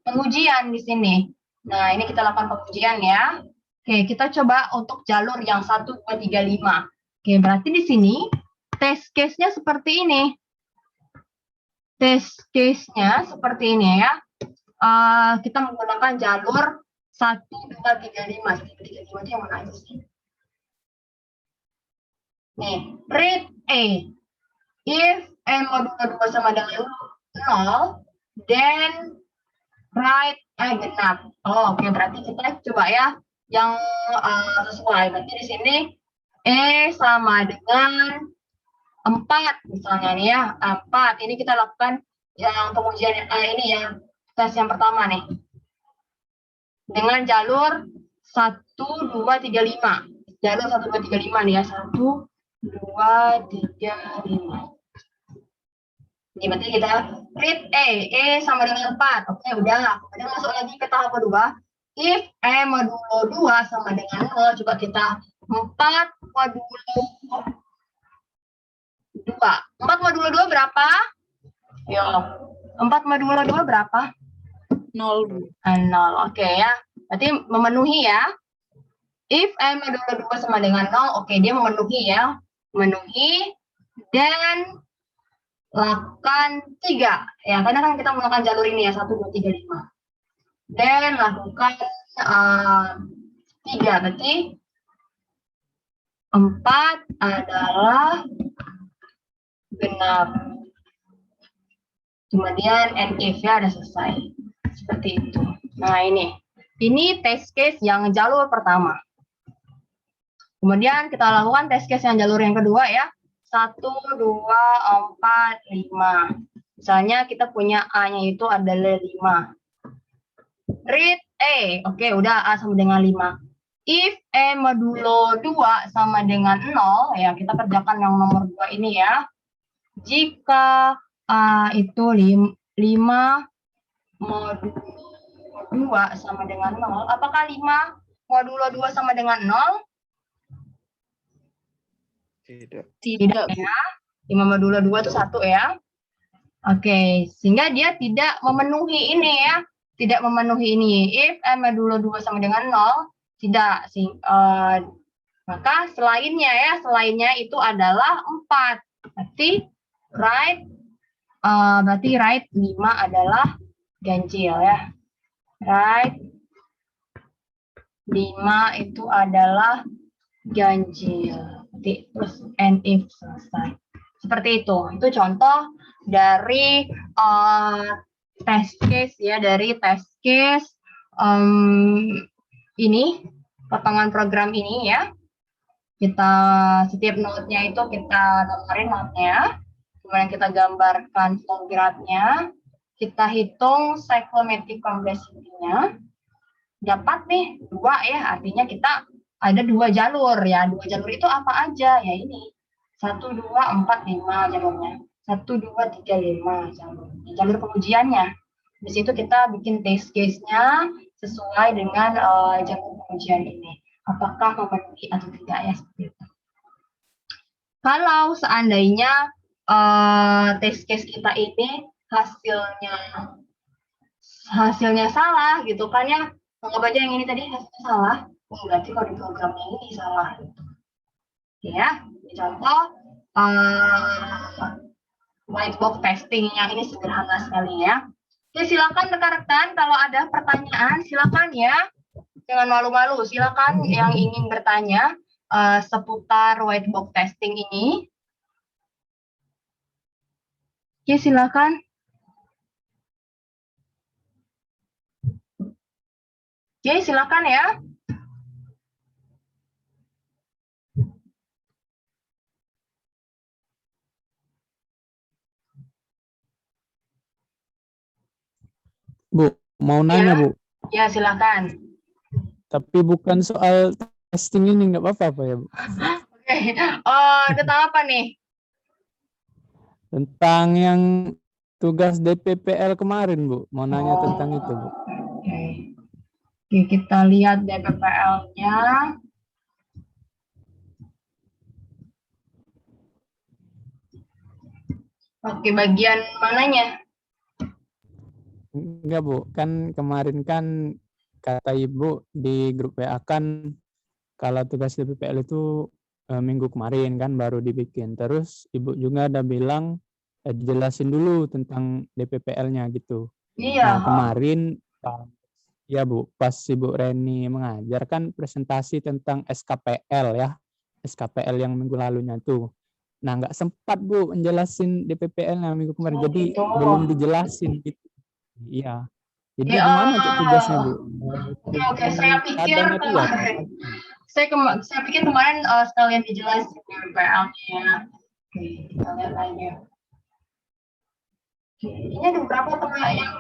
pengujian di sini. Nah, ini kita lakukan pengujian ya. Oke, kita coba untuk jalur yang 1, 2, 3, 5. Oke, berarti di sini test case-nya seperti ini. Test case-nya seperti ini ya. Kita menggunakan jalur 1, 2, 3, 5. 1, 2, 3, 5 itu yang mana aja sih? Nih, read A. If M modulo 2 sama dengan 0, then write genap. Oh, oke, berarti kita coba ya yang sesuai. Berarti di sini E sama dengan 4 misalnya nih ya, 4. Ini kita lakukan yang pengujian ini yang tes yang pertama nih. Dengan jalur 1, 2, 3, 5. Jalur 1, 2, 3, 5 nih ya. 1, 2, 3, 5. Ini berarti kita read A. E sama dengan 4. Oke, udah. Kemudian masuk lagi ke tahap kedua. If E modulo 2 sama dengan 0, coba kita 4 modulo 2. 4 modulo 2 berapa? Yo. 4 modulo 2 berapa? 0. 0. Oke ya. Berarti memenuhi ya. If M modulo 2 sama dengan 0, oke, dia memenuhi ya. Memenuhi. Dan lakukan 3. Ya, karena kan kita menggunakan jalur ini ya. 1, 2, 3, 5. Dan lakukan 3. Berarti 4 adalah genap. Kemudian and if ya ada selesai. Seperti itu. Nah, ini test case yang jalur pertama. Kemudian kita lakukan test case yang jalur yang kedua ya. 1, 2, 4, 5. Misalnya kita punya A-nya itu adalah 5. Read A. Oke, udah A sama dengan 5. If E modulo 2 sama dengan 0, ya kita kerjakan yang nomor 2 ini ya. Jika A itu 5 modulo 2 sama dengan 0, apakah 5 modulo 2 sama dengan 0? Tidak ya. 5 modulo 2 itu 1 ya. Oke, sehingga dia tidak memenuhi ini ya. Tidak memenuhi ini. If M modulo 2 sama dengan 0, tidak. Maka selainnya ya, selainnya itu adalah 4. Berarti right 5 adalah ganjil ya. Right 5 itu adalah ganjil. terus and if selesai. Seperti itu. Itu contoh dari test case ya, dari test case ini potongan program ini ya. Kita setiap node-nya itu kita gambarin node-nya, kemudian kita gambarkan flow graph-nya, kita hitung cyclomatic complexity-nya, dapat nih 2 ya, artinya kita ada 2 jalur ya. 2 jalur itu apa aja? Ya ini 1, 2, 4, 5 jalurnya. 1, 2, 3, 5 jalur. Jalur pengujiannya. Di situ kita bikin test case-nya sesuai dengan jalur pengujian ini. Apakah memenuhi atau tidak ya, seperti itu. Kalau seandainya test case kita ini hasilnya salah gitu kan ya, anggap aja yang ini tadi hasilnya salah, berarti kalau di programnya ini salah gitu. Ya, contoh white box testing yang ini sederhana sekali ya. Oke, silakan rekan-rekan kalau ada pertanyaan silakan ya. Jangan malu-malu, silakan yang ingin bertanya seputar white box testing ini. Oke, silakan. Oke, silakan ya. Bu, mau nanya, Ya. Bu. Ya, silakan. Tapi bukan soal testing ini, nggak apa-apa ya, Bu? Oke, tentang apa nih? Tentang yang tugas DPPL kemarin, Bu. Mau nanya tentang itu, Bu. Oke. Oke, kita lihat DPPL-nya. Oke, bagian mananya? Enggak, Bu. Kan kemarin kan kata Ibu di grup WA kan kalau tugas DPPL itu minggu kemarin kan baru dibikin. Terus Ibu juga ada bilang dijelasin dulu tentang DPPL-nya gitu. Iya. Nah, kemarin ya Bu, pas Ibu Reni mengajar kan presentasi tentang SKPL ya. SKPL yang minggu lalunya tuh. Nah, nggak sempat Bu menjelasin DPPL-nya minggu kemarin. Jadi Gitu. belum dijelasin gitu. Iya. Jadi Ya, gimana cek tugasnya, Bu? oke, saya pikir Adanya tuh apa? kemarin. Saya pikir kemarin sekalian dijelasin DPPL-nya. Oke, kita lihat aja. Oke, ini ada berapa teman yang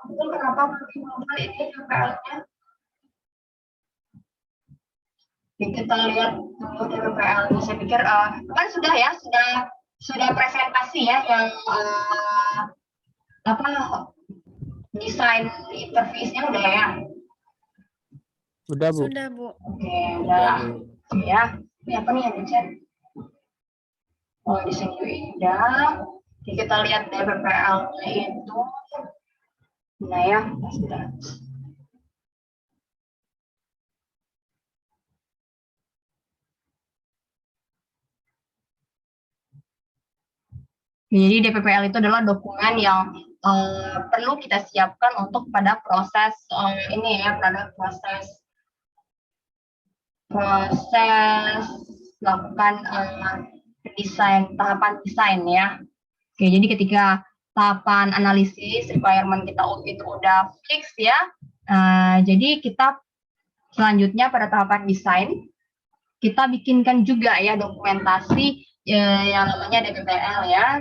itu kenapa mungkin ini DPPL-nya? Kita lihat dulu DPPL-nya. Saya pikir kan sudah ya, sudah presentasi ya yang apa desain interface-nya udah ya. Udah, Bu. Sudah, Bu. Oke, udah. Ya. Ini apa nih yang dicet? Oh, desain UI udah. Oke, kita lihat DPPL-nya itu. Nah ya, sudah. Jadi DPPL itu adalah dokumen yang perlu kita siapkan untuk pada proses ini ya, pada proses melakukan tahapan desain ya. Oke, jadi ketika tahapan analisis requirement kita itu udah fix ya, jadi kita selanjutnya pada tahapan desain kita bikinkan juga ya dokumentasi yang namanya DPPL ya.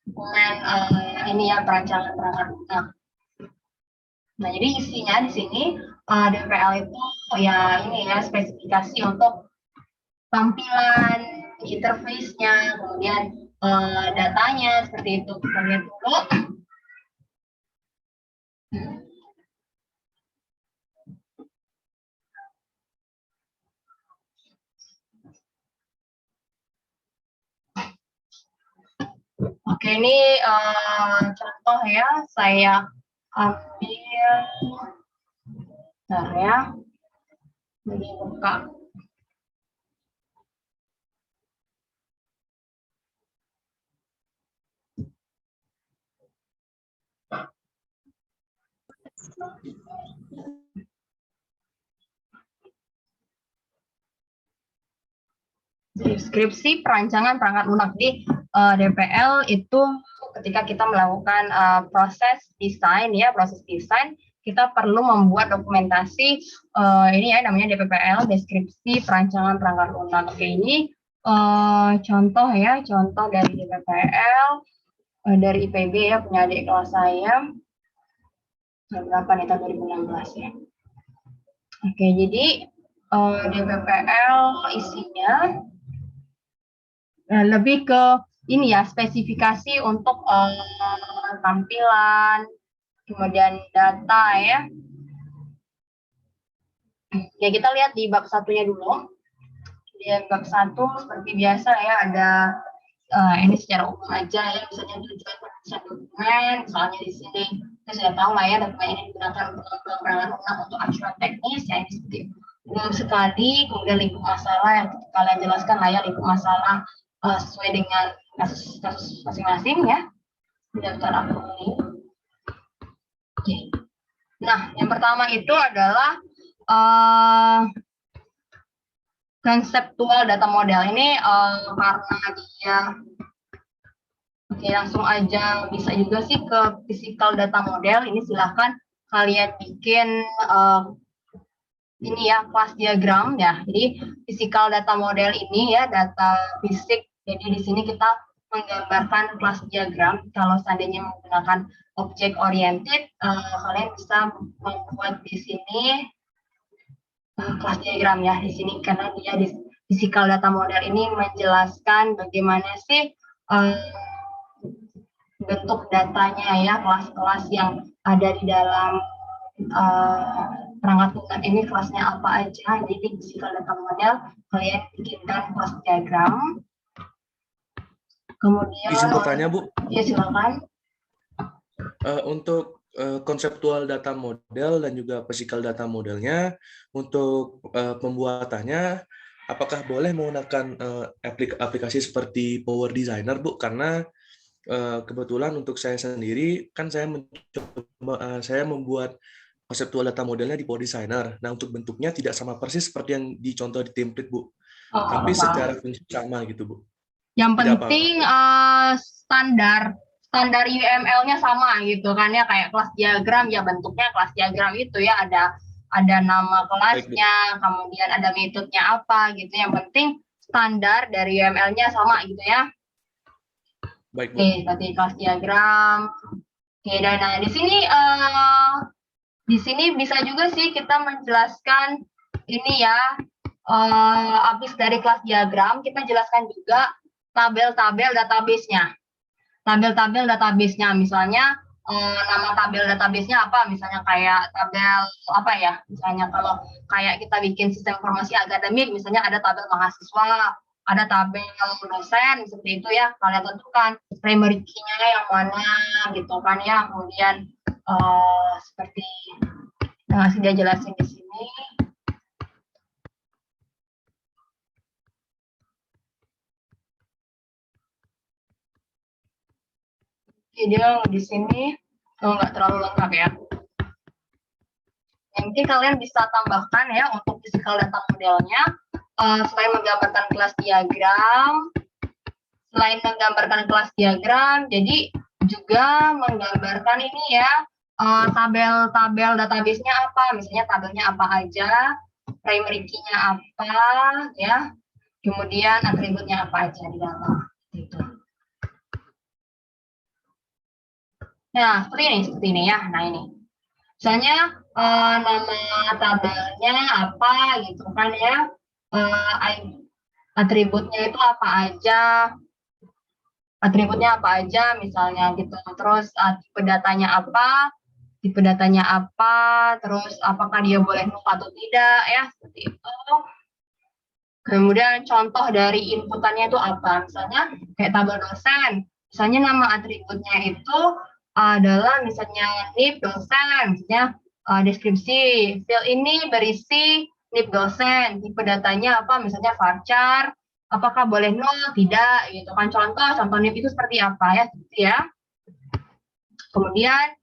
Dokumen ini ya perancangan perangkat lunak. Nah, jadi isinya di sini DPL itu ya ini ya spesifikasi untuk tampilan interface-nya, kemudian datanya seperti itu. Kita lihat dulu. Oke, ini contoh ya, saya ambil, bentar ya, ini buka. Deskripsi perancangan perangkat lunak di DPL itu ketika kita melakukan proses desain ya, kita perlu membuat dokumentasi ini ya namanya DPPL, deskripsi perancangan perangkat lunak. Oke, ini contoh ya, contoh dari DPPL dari IPB ya, punya adik kelas saya. Berapa nih tahun 2016 ya. Oke, jadi DPPL isinya lebih ke ini ya, spesifikasi untuk tampilan, kemudian data ya. Oke, kita lihat di bab satunya dulu. Di bab 1 seperti biasa ya, ada ini secara umum aja ya, misalnya tujuan penulisan dokumen, misalnya di sini kita sudah tahu lah ya, dokumen ini digunakan untuk perangkat lunak untuk acuan teknis ya, ini seperti umum sekali. Kemudian lingkup masalah yang kalian jelaskan lah ya, lingkup masalah sesuai dengan kasus masing-masing ya, daftar akunni. Oke. Nah, yang pertama itu adalah konseptual data model ini karena dia langsung aja bisa juga sih ke physical data model. Ini silahkan kalian bikin ini ya, kelas diagram ya. Jadi physical data model ini ya, data fisik. Jadi di sini kita menggambarkan kelas diagram. Kalau seandainya menggunakan object oriented, kalian bisa membuat di sini kelas diagram ya di sini, karena dia di physical data model ini menjelaskan bagaimana sih bentuk datanya ya, kelas-kelas yang ada di dalam perangkat lunak ini kelasnya apa aja. Jadi physical data model kalian bikinkan kelas diagram. Kemudian izin bertanya Bu, ya silakan. untuk konseptual data model dan juga physical data modelnya, untuk pembuatannya apakah boleh menggunakan aplikasi seperti Power Designer Bu? Karena kebetulan untuk saya sendiri kan saya membuat konseptual data modelnya di Power Designer. Nah, untuk bentuknya tidak sama persis seperti yang dicontoh di template Bu, tapi secara fungsi sama gitu Bu. Yang Tidak penting standar UML-nya sama gitu kan ya, kayak kelas diagram ya, bentuknya kelas diagram itu ya, ada nama kelasnya, kemudian ada metodenya apa gitu. Yang penting standar dari UML-nya sama gitu ya. Baik, Bu. Oke, tadi kelas diagram. Oke, dan nah di sini bisa juga sih kita menjelaskan ini ya, habis dari kelas diagram kita jelaskan juga tabel-tabel database-nya. Tabel-tabel database-nya, misalnya nama tabel database-nya apa, misalnya kayak tabel apa ya, misalnya kalau kayak kita bikin sistem informasi akademik, misalnya ada tabel mahasiswa, ada tabel dosen, seperti itu ya, kalian tentukan primary key-nya yang mana gitu kan ya. Kemudian seperti yang sudah jelasin di sini. Dia di sini nggak terlalu lengkap ya. Mungkin kalian bisa tambahkan ya untuk physical data modelnya, selain menggambarkan kelas diagram, jadi juga menggambarkan ini ya, tabel-tabel database-nya apa, misalnya tabelnya apa aja, primary key-nya apa ya, kemudian atributnya apa aja di dalam itu. Nah, seperti ini ya. Nah, ini. Misalnya nama tabelnya apa gitu kan ya. Atributnya itu apa aja. Misalnya gitu. Terus tipe datanya apa, terus apakah dia boleh null atau tidak ya, seperti itu. Kemudian contoh dari inputannya itu apa? Misalnya kayak tabel dosen. Misalnya nama atributnya itu adalah misalnya NIP dosen, misalnya deskripsi file ini berisi NIP dosen, tipe datanya apa, misalnya varchar, apakah boleh nol, tidak, gitu kan. Contoh NIP itu seperti apa ya, gitu ya. Kemudian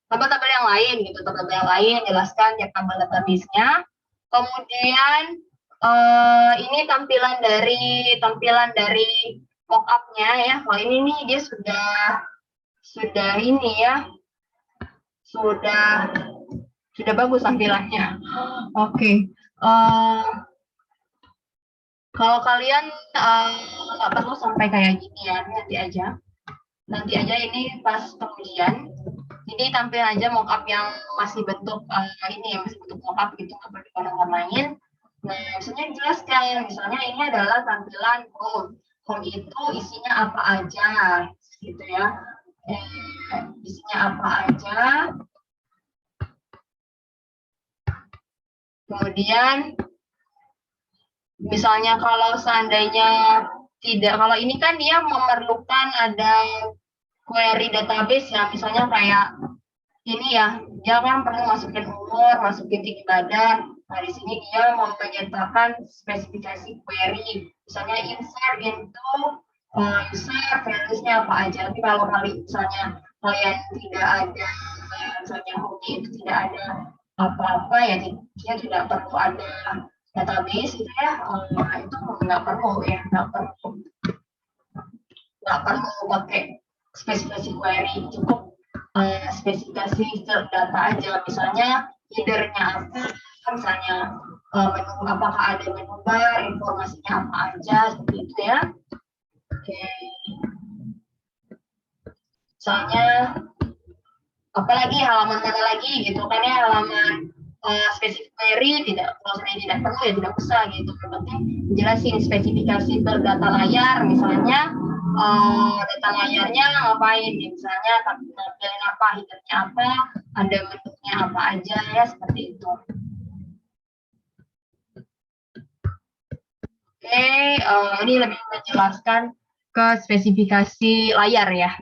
tabel-tabel yang lain gitu, tabel yang lain jelaskan tiap tabel database-nya. Kemudian Ini tampilan dari mockup-nya ya. Kalau ini nih dia sudah ini ya, sudah bagus tampilannya. Oke. Kalau kalian nggak perlu sampai kayak gini ya, nanti aja ini pas pengujian. Jadi tampil aja mockup yang masih bentuk ini ya, masih bentuk mockup gitu, nggak perlu warna-warnain. Nah, misalnya jelaskan, misalnya ini adalah tampilan home. Home itu isinya apa aja, gitu ya. Isinya apa aja. Kemudian, misalnya kalau seandainya tidak, kalau ini kan dia memerlukan ada query database ya, misalnya kayak ini ya, dia kan perlu masukin umur, masukin tinggi badan. Nah, di sini dia mau menyertakan spesifikasi query, misalnya insert into user, values-nya apa aja. Tapi kalau misalnya kalian tidak ada, misalnya hobi itu tidak ada apa-apa ya, dia tidak perlu ada database gitu ya, itu nggak perlu ya, nggak perlu pakai spesifikasi query, cukup spesifikasi data aja, misalnya header-nya apa, misalnya menu, apakah ada menu bar, informasinya apa aja, seperti itu ya. Oke. Misalnya apalagi halaman mana lagi gitu kan ya, halaman spesifik query tidak, kalau saya tidak perlu ya tidak usah gitu. Yang penting jelasin spesifikasi data layar, misalnya data layarnya ngapain, misalnya tampilin apa, headernya apa, ada bentuknya apa aja ya, seperti itu. Oke, ini lebih menjelaskan ke spesifikasi layar ya.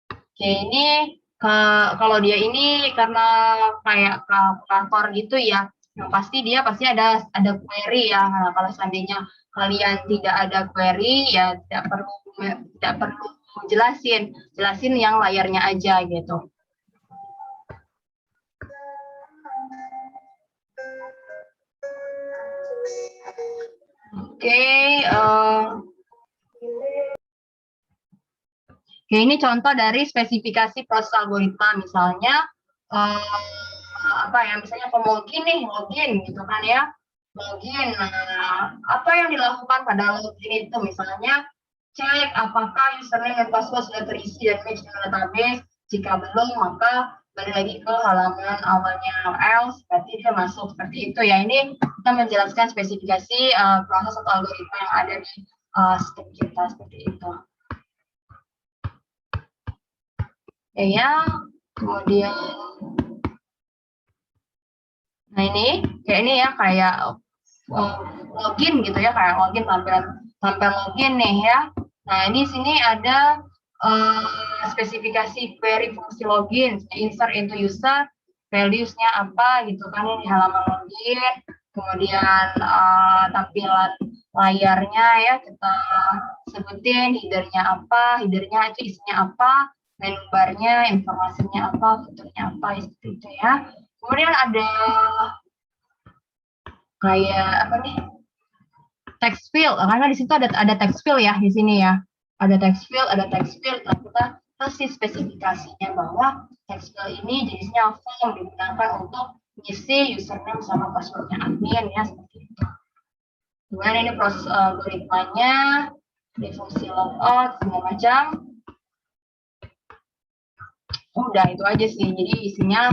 Oke, ini kalau dia ini karena kayak kalkulator gitu ya, yang pasti dia pasti ada query ya. Nah, kalau seandainya kalian tidak ada query ya tidak perlu jelasin yang layarnya aja gitu. Oke, Oke, ini contoh dari spesifikasi proses algoritma, misalnya apa ya, misalnya login gitu kan ya, login. Nah, apa yang dilakukan pada login itu, misalnya cek apakah username dan password sudah terisi dan match dengan database. Jika belum, maka balik lagi ke halaman awalnya else, berarti dia masuk, seperti itu ya. Ini kita menjelaskan spesifikasi proses atau algoritma yang ada di sistem kita, seperti itu. Ya, kemudian nah ini ya kayak login gitu ya, kayak login, tampil login nih ya. Nah, ini sini ada spesifikasi query fungsi login, insert into user, values-nya apa gitu kan, ini halaman login. Kemudian tampilan layarnya ya kita sebutin, header-nya apa, header-nya itu isinya apa, menu bar-nya, informasinya apa, fiturnya apa, seperti itu ya. Kemudian ada kayak apa nih, text field, karena di situ ada text field ya, di sini ya. Ada text field, kita kasih spesifikasinya bahwa text field ini jenisnya form, digunakan untuk mengisi username sama passwordnya admin ya, seperti itu. Kemudian ini proses algoritmanya, di fungsi logout, segala macam. Udah itu aja sih, jadi isinya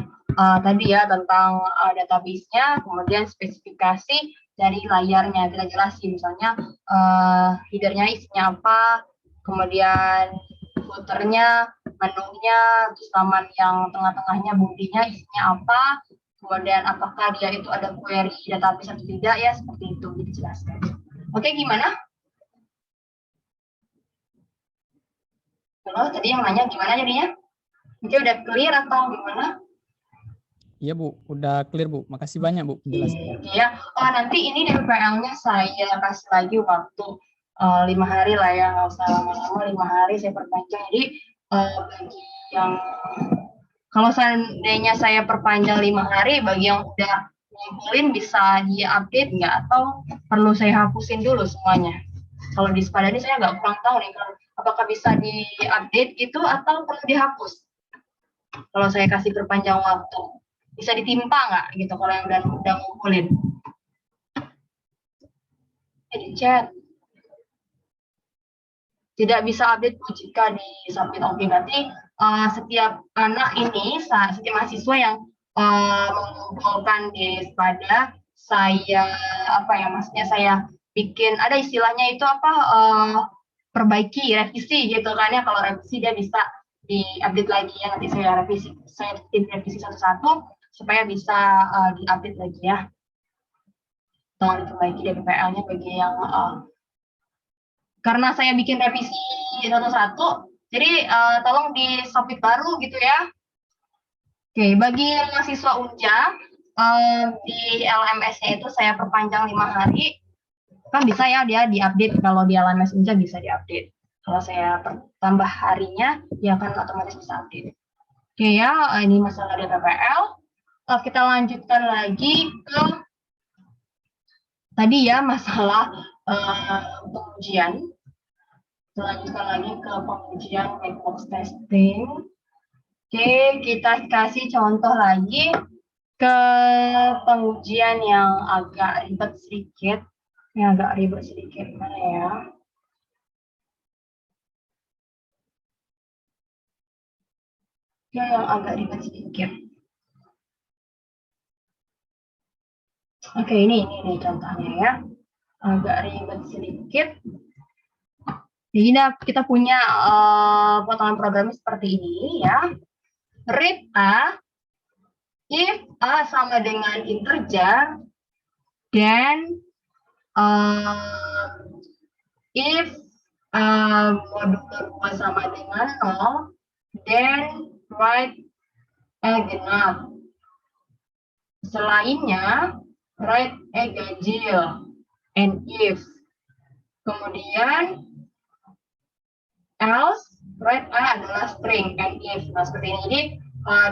tadi ya tentang database-nya, kemudian spesifikasi dari layarnya kita jelasin, misalnya header-nya isinya apa, kemudian footer-nya, menunya, terus halaman yang tengah-tengahnya bodinya isinya apa, kemudian apakah dia itu ada query database atau tidak ya, seperti itu dijelaskan. Oke, gimana? Halo, tadi yang nanya gimana jadinya? Mungkin udah clear atau gimana? Iya Bu, udah clear Bu. Makasih banyak Bu penjelasannya. Iya. Oh, nanti ini DPL-nya saya kasih lagi waktu 5 hari lah ya, nggak usah lama-lama, 5 hari saya perpanjang. Jadi bagi yang kalau seandainya saya perpanjang 5 hari, bagi yang udah ngumpulin bisa diupdate nggak, atau perlu saya hapusin dulu semuanya? Kalau di Spadani saya nggak kurang tahu nih, apakah bisa diupdate gitu atau perlu dihapus? Kalau saya kasih perpanjang waktu, bisa ditimpa nggak gitu kalau yang udah ngumpulin? Di chat. Tidak bisa update jika di submit. Oke, berarti setiap anak ini, setiap mahasiswa yang mengumpulkan di Spada, saya maksudnya saya bikin, ada istilahnya itu perbaiki, revisi gitu kan ya. Kalau revisi dia bisa diupdate lagi ya, nanti saya revisi satu-satu supaya bisa diupdate lagi ya. Tolong diperbaiki DPPL-nya bagi yang karena saya bikin revisi satu-satu, jadi tolong di-submit baru gitu ya. Oke, bagi mahasiswa UNJA, di LMS-nya itu saya perpanjang 5 hari, kan bisa ya dia diupdate. Kalau di LMS UNJA bisa diupdate. Kalau saya tambah harinya, dia akan otomatis bisa update. Oke ya, ini masalah DPPL. Kita lanjutkan lagi ke tadi ya, masalah pengujian. Lanjutkan lagi ke pengujian black testing. Oke, kita kasih contoh lagi ke pengujian yang agak ribet sedikit. Mana ya? Yang agak ribet sedikit. Oke, ini contohnya ya. Agak ribet sedikit. Jadi kita punya potongan programnya seperti ini ya. Read A, if A sama dengan integer, then if modulo 2 sama dengan 0, then write A genap. Selainnya, write A ganjil, and if. Kemudian, else, write A adalah string, and if. Nah, seperti ini. Jadi,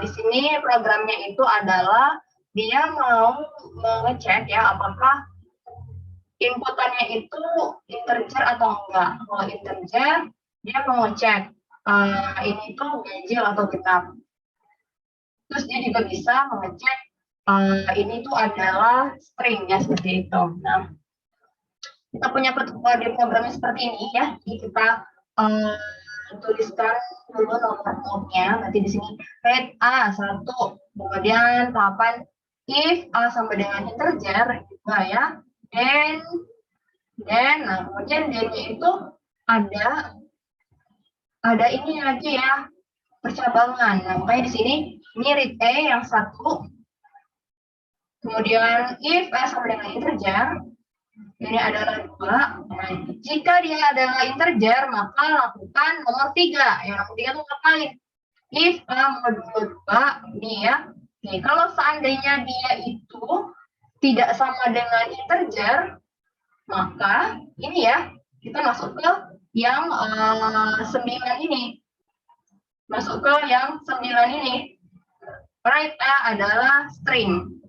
di sini programnya itu adalah dia mau mengecek ya apakah inputannya itu integer atau enggak. Kalau integer, dia mau ngecek ini tuh ganjil atau genap. Terus dia juga bisa mengecek ini tuh adalah string ya, seperti itu. Nah, kita punya programnya seperti ini ya. Jadi kita tuliskan dulu nomor-nomornya. Nanti di sini read A 1, kemudian tahapan if A sama dengan integer juga ya. Then, nah kemudian then-nya itu ada ini lagi ya, percabangan. Nah, makanya di sini ini read A yang 1, kemudian if A sama dengan integer, ini adalah 2. Nah, jika dia adalah integer, maka lakukan nomor 3. Yang nomor 3 itu ngapain? If A modulo 2, ini ya. Oke, kalau seandainya dia itu tidak sama dengan integer, maka ini ya, kita masuk ke yang 9 ini. Masuk ke yang 9 ini. Write A adalah string.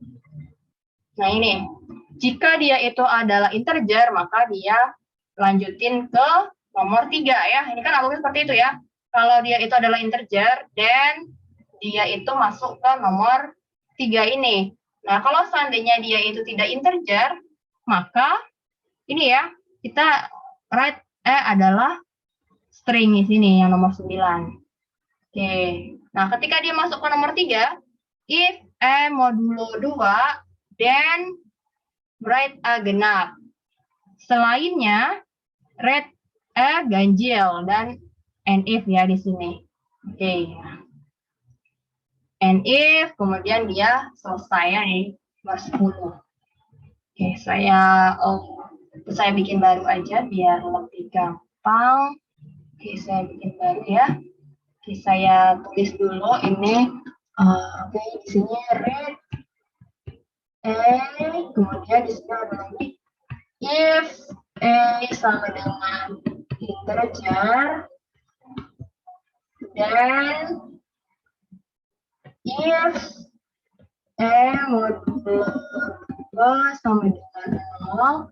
Nah ini, jika dia itu adalah integer, maka dia lanjutin ke nomor 3 ya. Ini kan alurnya seperti itu ya. Kalau dia itu adalah integer, then dia itu masuk ke nomor 3 ini. Nah, kalau seandainya dia itu tidak integer, maka ini ya, kita write adalah string di sini yang nomor 9. Oke. Nah, ketika dia masuk ke nomor 3, if A modulo 2, then write A genap. Selainnya, write A ganjil dan and if ya di sini. Oke. And if, kemudian dia selesai ya di nomor 10. Oke, saya bikin baru aja biar lebih gampang. Oke, saya bikin baru ya. Oke, saya tulis dulu ini. Oke, di sini read kemudian di sini ada lagi if sama dengan integer, then if modulo 2 sama dengan 0,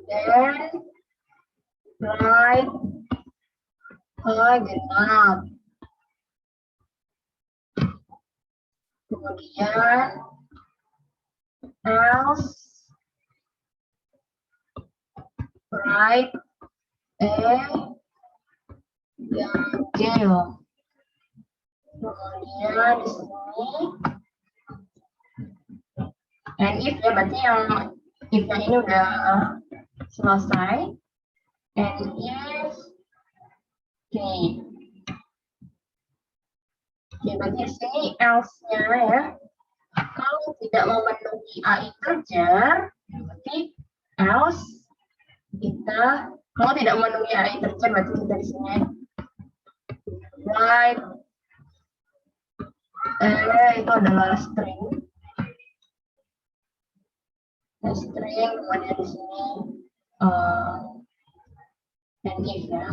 dan right genap. Kemudian else right ganjil. Kemudian di sini and if ya, berarti yang if-nya ini udah selesai. And if berarti di sini else-nya ya, kalau tidak memenuhi A integer, berarti else kita, kalau tidak memenuhi A integer, berarti kita di sini right itu adalah string, kemudian di sini and if ya.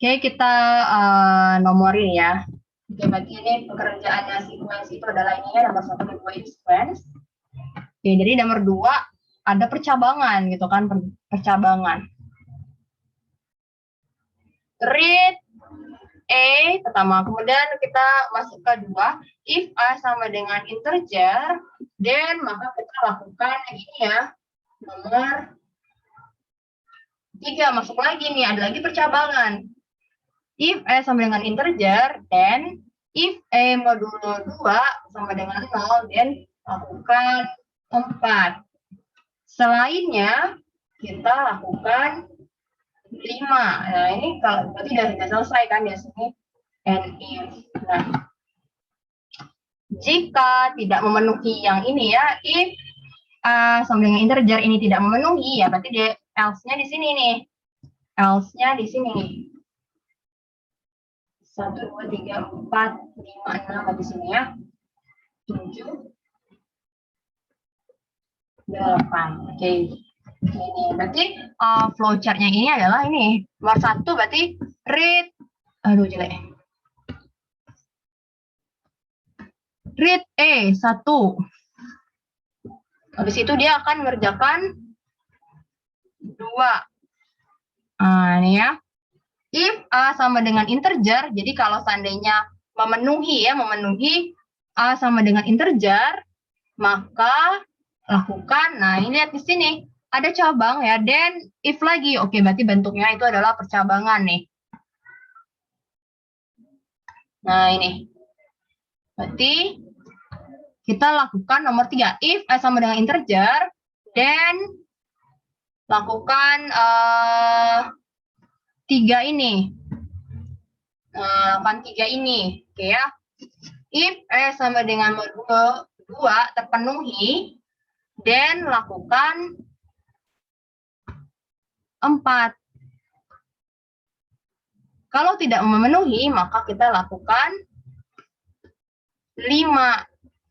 Oke, kita nomorin ya. Oke, berarti ini pekerjaannya sequence itu adalah ini ya, nomor 1 dan 2 ini sequence. Oke, jadi nomor 2 ada percabangan gitu kan, percabangan. Read A pertama, kemudian kita masuk ke 2. If A sama dengan integer, then maka kita lakukan ini ya, nomor 3, masuk lagi nih, ada lagi percabangan. If A sama dengan integer, then if A modulo 2 sama dengan 0, then lakukan 4. Selainnya, kita lakukan 5. Nah, ini kalau berarti sudah selesai kan di sini. And if. Nah, jika tidak memenuhi yang ini ya, if A sama dengan integer ini tidak memenuhi, ya berarti dia else-nya di sini nih. Else-nya di sini nih. 1, 2, 3, 4, 5, 6 di sini ya. 7, 8. Oke. Ini berarti flowchart-nya ini adalah ini. Nomor 1 berarti read. Aduh, jelek. Read A 1. Habis itu dia akan mengerjakan 2. Nah, ini ya. If A sama dengan integer, jadi kalau seandainya memenuhi A sama dengan integer, maka lakukan, nah ini lihat di sini, ada cabang ya, then if lagi, oke berarti bentuknya itu adalah percabangan nih. Nah ini, berarti kita lakukan nomor 3, if A sama dengan integer, then lakukan 3 ini. Lakukan 3 ini. Oke ya. If A sama dengan modulo 2 terpenuhi, then lakukan 4. Kalau tidak memenuhi, maka kita lakukan 5.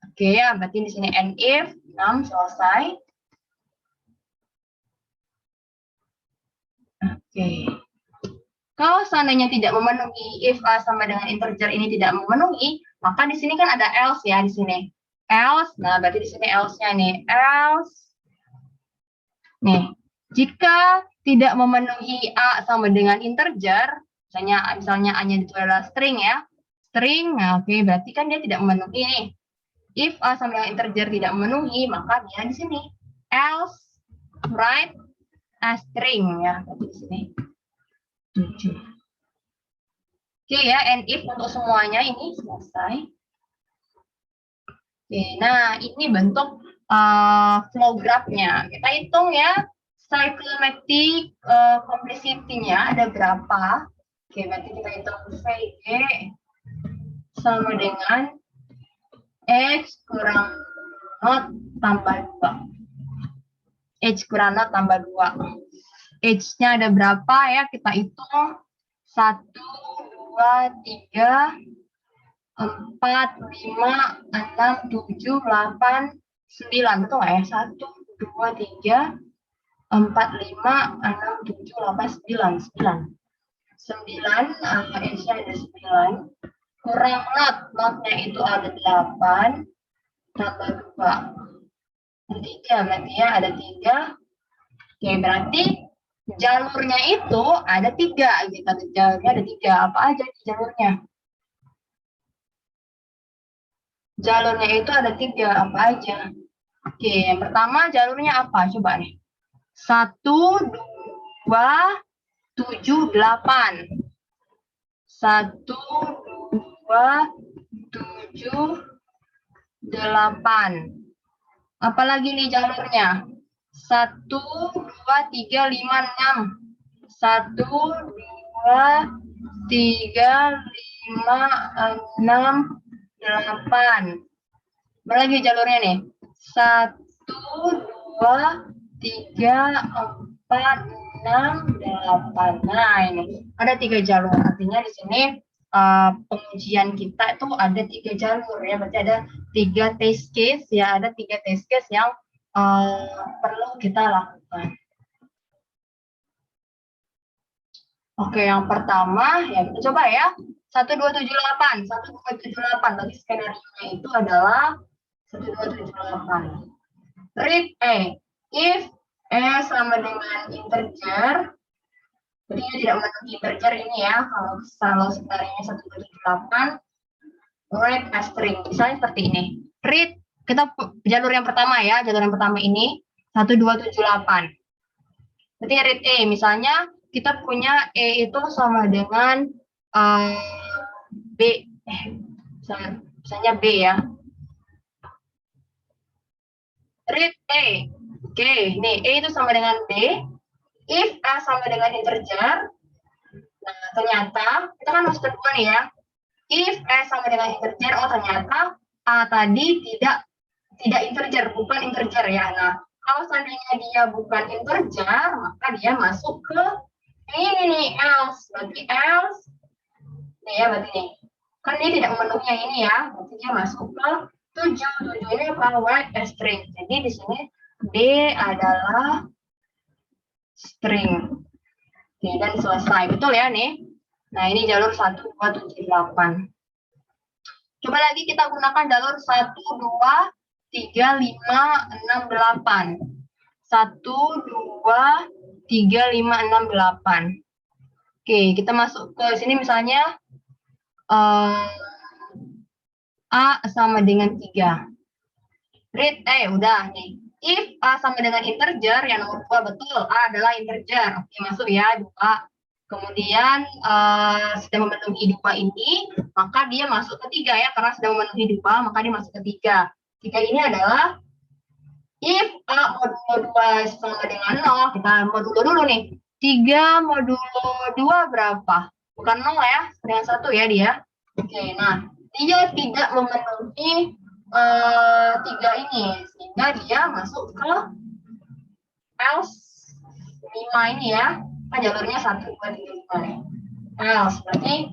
Oke ya, berarti di sini and if 6 selesai. Oke. Kalau seandainya tidak memenuhi, if A sama dengan integer ini tidak memenuhi, maka di sini kan ada else ya di sini. Else, nah berarti di sini else-nya nih. Else. Nih, jika tidak memenuhi A sama dengan integer, misalnya A-nya itu adalah string ya. String, nah oke, berarti kan dia tidak memenuhi nih. If A sama dengan integer tidak memenuhi, maka dia di sini. Else, write a string ya, berarti di sini. 7. Oke ya, and if untuk semuanya ini selesai. Oke, nah ini bentuk flow graph-nya. Kita hitung ya, cyclomatic complexity-nya ada berapa. Oke, berarti kita hitung VG sama dengan X kurang not tambah 2. X kurang not tambah 2. H-nya ada berapa ya, kita hitung 1, 2, 3, 4, 5, 6, 7, 8, 9, betul nggak ya? 1, 2, 3, 4, 5, 6, 7, 8, 9, 9. 9, Aisyah ada 9. Kurang notnya itu ada 8. Tambah 2. 3, berarti ya ada 3. Oke, berarti jalurnya itu ada 3. Gitu. Jalurnya ada 3. Apa aja jalurnya? Jalurnya itu ada 3. Apa aja? Oke, yang pertama jalurnya apa? Coba nih. 1, 2, 7, 8. 1, 2, 7, 8. Apalagi nih jalurnya? 1, 2, 3, 5, 6. 1, 2, 3, 5, 6, 8. Apalagi jalurnya nih? 1, 2, 3, 4, 6, 8. Nah, ini ada 3 jalur. Artinya di sini pengujian kita itu ada 3 jalur ya. Berarti ada 3 test case ya. Ada 3 test case yang perlu kita lakukan. Oke, yang pertama ya kita coba ya. 1278. 1278. Berarti skenario-nya itu adalah 1278. Read A. If A sama dengan integer, jadi ini tidak memenuhi integer ini ya. Kalau skenario-nya 1278, read a string. Misalnya seperti ini. Read, kita jalur yang pertama ya. Jalur yang pertama ini 1278. Berarti read A. Misalnya kita punya E itu sama dengan B. Misalnya B ya. Read A. Oke, nih A itu sama dengan B. If A sama dengan integer, nah ternyata kita kan masuk kedua nih ya. If A sama dengan integer, oh ternyata A tadi tidak integer, bukan integer ya. Nah, kalau seandainya dia bukan integer, maka dia masuk ke ini nih else. Berarti else, nih ya berarti nih. Kan dia tidak memenuhi ini ya, berarti dia masuk ke 7. 7 ini apa? Write a string. Jadi di sini D adalah string. Oke, dan selesai. Betul ya nih? Nah, ini jalur 1278. Coba lagi kita gunakan jalur 1, 2, 3, 5, 6, 8. 1, 2, 3, 5, 6, 8. Oke, kita masuk ke sini misalnya A sama dengan 3. Read udah nih. If A sama dengan integer, yang nomor 2 betul, A adalah integer. Oke, masuk ya, 2. Kemudian sudah memenuhi 2 ini, maka dia masuk ke 3 ya, karena sudah memenuhi 2, maka dia masuk ke 3. 3 ini adalah if A modulo 2 sama dengan 0, kita modulo dulu nih. 3 modulo 2 berapa? Bukan 0 ya, dengan 1 ya dia. Oke, nah, dia tidak memenuhi 3 ini, sehingga dia masuk ke else 5 ini ya. Nah, jalurnya 1, 2, 3, 5 nih. Else berarti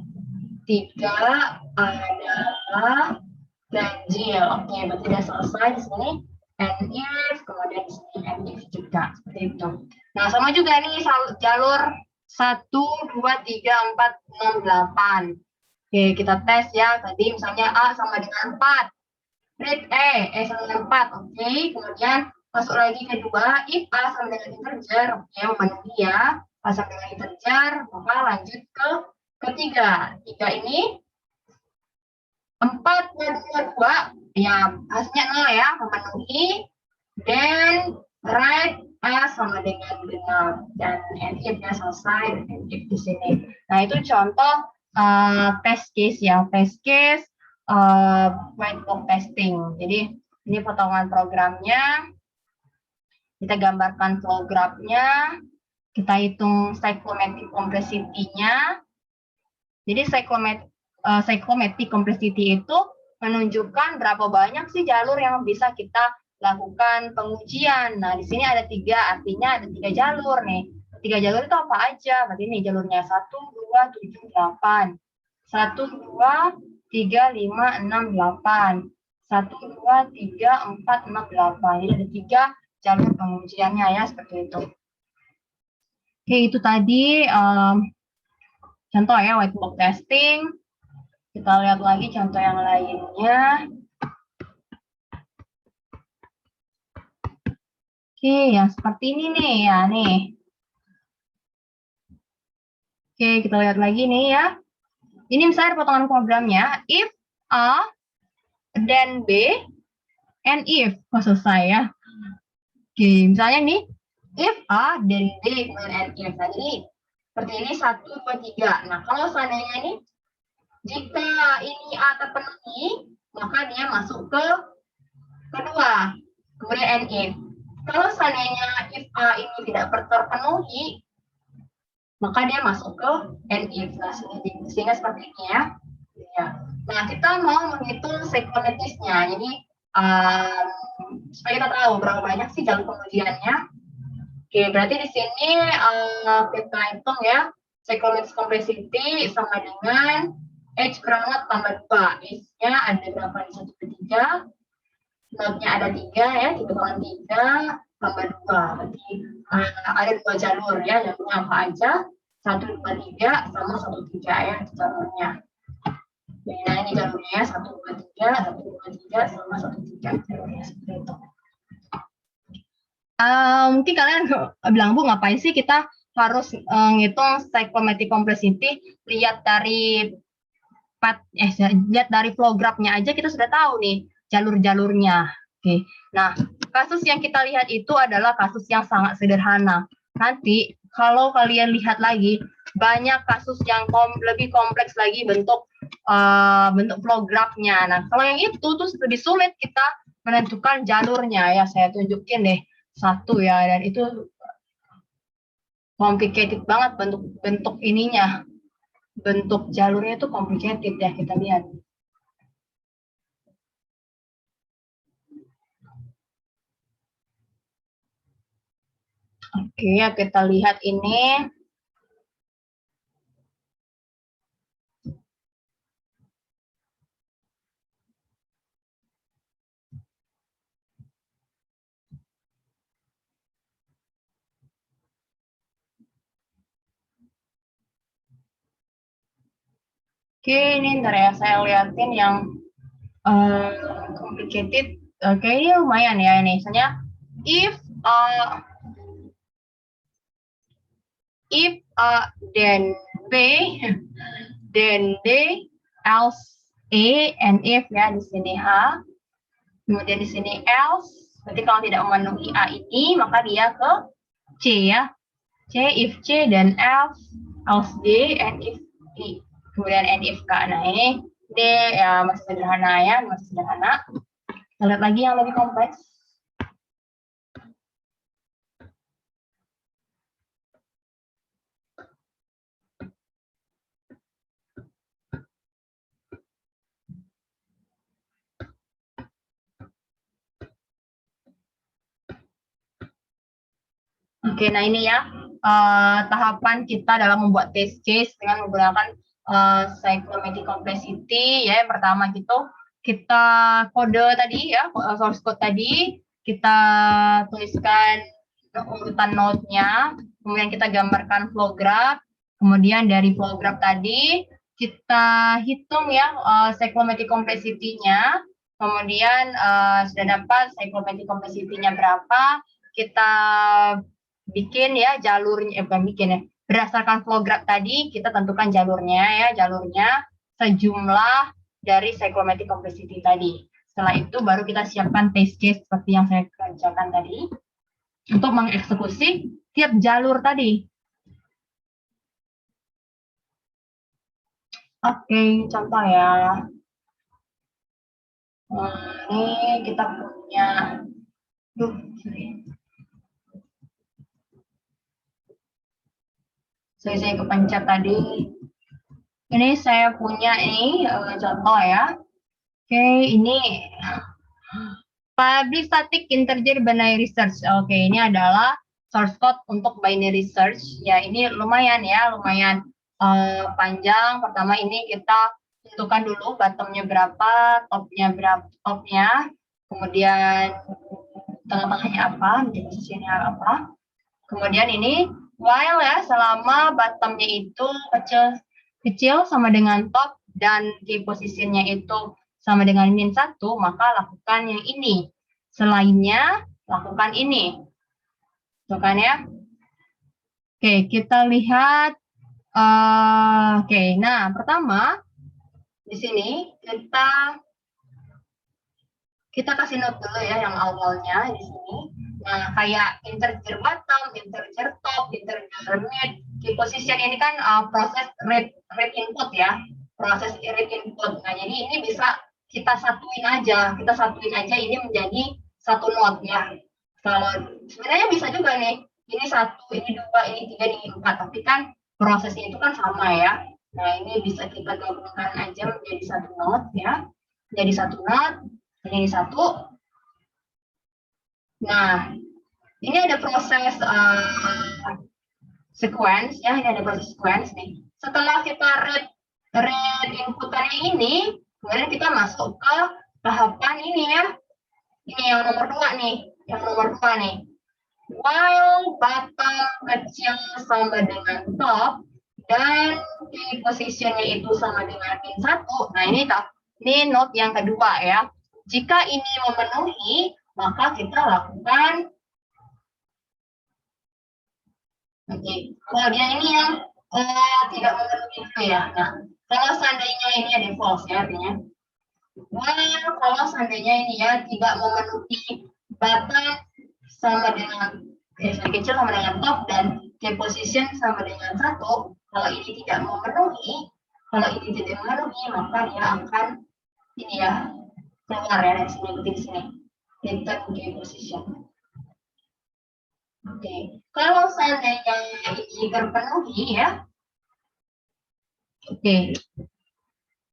3 adalah ganjil. Oke, berarti sudah selesai di sini. And if, kemudian di sini and if juga seperti itu. Nah, sama juga nih jalur 1, 2, 3, 4, 6, 8. Oke, kita tes ya. Tadi misalnya A sama dengan 4. Read E sama dengan 4. Oke, kemudian masuk lagi kedua. If A sama dengan integer, oke, memenuhi ya. A sama dengan integer, maka lanjut ke ketiga. 3 ini 4 modulo 2, ya hasilnya 0 ya, memenuhi. Dan write A sama dengan genap. Dan and if-nya selesai, and if di sini. Nah, itu contoh test case ya, test case white box testing. Jadi ini potongan programnya, kita gambarkan flow graph-nya, kita hitung cyclomatic complexity-nya. Jadi cyclomatic complexity itu menunjukkan berapa banyak sih jalur yang bisa kita lakukan pengujian. Nah, di sini ada 3, artinya ada 3 jalur nih. 3 jalur itu apa aja? Berarti ini jalurnya 1, 2, 7, 8. 1, 2, 3, 5, 6, 8. 1, 2, 3, 4, 6, 8. Jadi ada 3 jalur pengujiannya ya, seperti itu. Oke, itu tadi contoh ya, white box testing. Kita lihat lagi contoh yang lainnya. Oke, yang seperti ini nih ya, nih. Oke, kita lihat lagi nih ya. Ini misalnya potongan programnya, if A, then B, and if. Oh, selesai ya. Oke, misalnya nih, if A, then B, kemudian and if. Nah, jadi seperti ini 1, 2, 3. Nah, kalau seandainya nih, jika ini A terpenuhi, maka dia masuk ke kedua, kemudian and if. Kalau seandainya if A ini tidak terpenuhi, maka dia masuk ke and if. Nah, sehingga seperti ini ya. Ya. Nah, kita mau menghitung cyclometrisnya. Jadi, supaya kita tahu berapa banyak sih jalur pengujiannya. Oke, berarti di sini kita hitung ya, cyclometris complexity sama dengan H kurang not tambah 2. H-nya ada berapa di 1 per 3. Not-nya ada 3 ya, 3 tambah 2. Berarti ada 2 jalur ya, jalurnya apa aja? 1, 2, 3 sama 1, 3 ya, jalurnya. Nah, ini jalurnya 1, 2, 3, 1, 2, 3 sama 1, 3 jalurnya seperti itu. Mungkin kalian bilang, Bu, ngapain sih kita harus ngitung cyclometric complexity? Lihat dari flow graph-nya aja kita sudah tahu nih jalur-jalurnya. Oke. Nah, kasus yang kita lihat itu adalah kasus yang sangat sederhana. Nanti kalau kalian lihat lagi banyak kasus yang lebih kompleks lagi bentuk flow graph-nya. Nah, kalau yang itu tuh lebih sulit kita menentukan jalurnya ya. Saya tunjukin deh satu ya, dan itu complicated banget bentuk ininya. Bentuk jalurnya itu complicated ya, kita lihat. Oke, ya kita lihat ini. Oke, ini ntar ya saya liatin yang complicated. Oke, ini lumayan ya ini. Misalnya if then B, then D, else A, and if ya di sini H, kemudian di sini else. Berarti kalau tidak memenuhi A ini, maka dia ke C ya. C, if C, dan else D, and if E. Kemudian and if K. Nah, ini D ya masih sederhana ya, masih sederhana. Kita lihat lagi yang lebih kompleks. Oke, nah ini ya tahapan kita dalam membuat test case dengan menggunakan cyclometric complexity ya. Yang pertama gitu kita kode tadi ya, source code tadi kita tuliskan urutan node-nya, kemudian kita gambarkan flow graph, kemudian dari flow graph tadi kita hitung ya cyclometric complexity-nya, kemudian sudah dapat cyclometric complexity-nya berapa, kita bikin ya jalurnya, bukan bikin ya, berdasarkan flow graph tadi kita tentukan jalurnya ya, jalurnya sejumlah dari cyclometric complexity tadi. Setelah itu baru kita siapkan test case seperti yang saya kerjakan tadi untuk mengeksekusi tiap jalur tadi. Oke, contoh ya. Ini kita punya saya kepencet tadi. Ini saya punya ini contoh ya. Oke, ini public static integer binary search. Oke, ini adalah source code untuk binary search. Ya, ini lumayan ya, lumayan panjang. Pertama ini kita tentukan dulu bottomnya berapa, topnya berapa, topnya. Kemudian tengah-tengahnya apa, di posisinya apa. Kemudian ini while ya, selama bottomnya itu kecil kecil sama dengan top dan key positionnya itu sama dengan min 1, maka lakukan yang ini. Selainnya, lakukan ini. Tuh kan ya? Oke, kita lihat. Oke, nah pertama di sini kita kasih note dulu ya yang awalnya di sini. Nah, kayak integer bottom, integer top, integer mid, key position ini kan proses read input ya, proses read input. Nah, jadi ini bisa kita satuin aja ini menjadi satu node ya. Kalau sebenarnya bisa juga nih, ini 1, ini 2, ini 3, ini 4, tapi kan prosesnya itu kan sama ya. Nah, ini bisa kita gabungkan aja menjadi satu node ya, jadi satu node. Ini 1. Nah, ini ada proses sequence ya, ini ada proses sequence nih. Setelah kita read inputannya ini, kemudian kita masuk ke tahapan ini ya. Ini yang nomor 2 nih, While bottom kecil sama dengan top dan key positionnya itu sama dengan min 1. Nah, ini node yang kedua ya. Jika ini memenuhi, maka kita lakukan kemudian ini yang tidak memenuhi itu ya. Nah, kalau seandainya ini ada false ya artinya. Kalau seandainya ini ya tidak memenuhi bottom sama dengan kecil sama dengan top dan key position sama dengan 1, kalau ini tidak memenuhi, maka dia akan ini ya keluar ya dari sini, di sini return key position. Oke, kalau seandainya ini terpenuhi ya,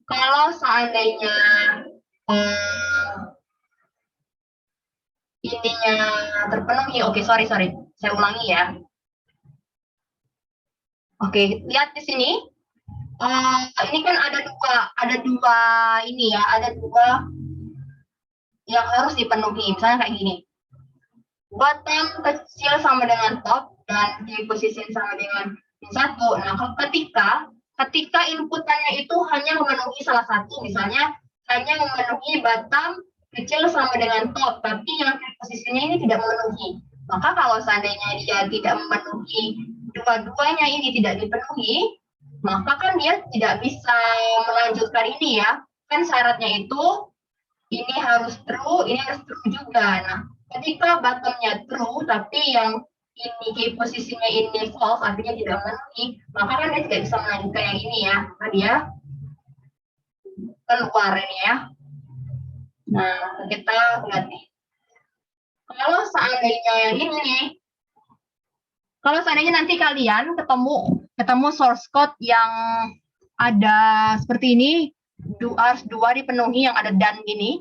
kalau seandainya ininya terpenuhi, sorry, saya ulangi ya. Lihat di sini, ini kan ada dua ini ya, ada dua yang harus dipenuhi, misalnya kayak gini. Bottom kecil sama dengan top dan key position sama dengan min 1. Nah, ketika inputannya itu hanya memenuhi salah satu, misalnya hanya memenuhi bottom kecil sama dengan top, tapi yang key positionnya ini tidak memenuhi. Maka kalau seandainya dia tidak memenuhi dua-duanya ini tidak dipenuhi, maka kan dia tidak bisa melanjutkan ini ya. Kan syaratnya itu ini harus true, ini harus true juga. Nah, ketika bottomnya true, tapi yang ini key posisinya ini false, artinya tidak memenuhi, maka kan dia tidak bisa melanjutkan yang ini ya. Maka dia keluar ini ya. Nah, kita lihat nih. Kalau seandainya yang ini nih, kalau seandainya nanti kalian ketemu source code yang ada seperti ini, harus 2 dipenuhi, yang ada done gini,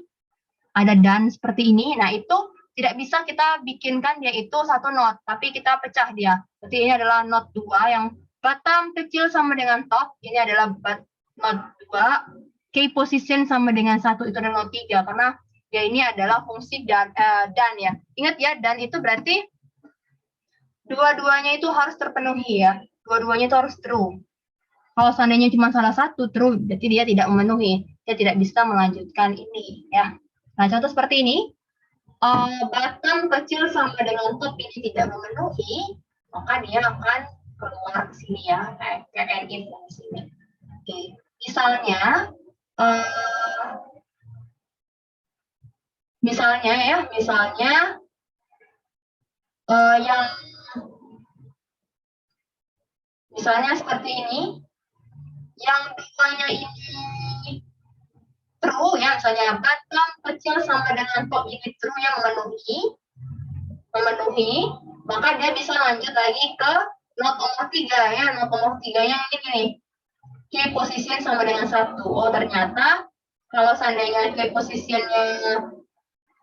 ada done seperti ini. Nah, itu tidak bisa kita bikinkan dia itu satu node, tapi kita pecah dia. Berarti ini adalah node 2 yang bottom kecil sama dengan top, ini adalah node 2, key position sama dengan 1, itu adalah node 3, karena ya ini adalah fungsi done ya. Ingat ya, done itu berarti dua-duanya itu harus terpenuhi ya, dua-duanya itu harus true. Kalau seandainya cuma salah satu true, berarti dia tidak memenuhi, dia tidak bisa melanjutkan ini ya. Nah, contoh seperti ini. Bottom kecil sama dengan top ini tidak memenuhi, maka dia akan keluar ke sini ya, kayak info di sini. Misalnya yang misalnya seperti ini, yang duanya ini true ya, misalnya bottom kecil sama dengan top ini true yang memenuhi, maka dia bisa lanjut lagi ke node nomor 3 ya, node nomor 3 yang ini nih, key position sama dengan 1. Oh, ternyata kalau seandainya key positionnya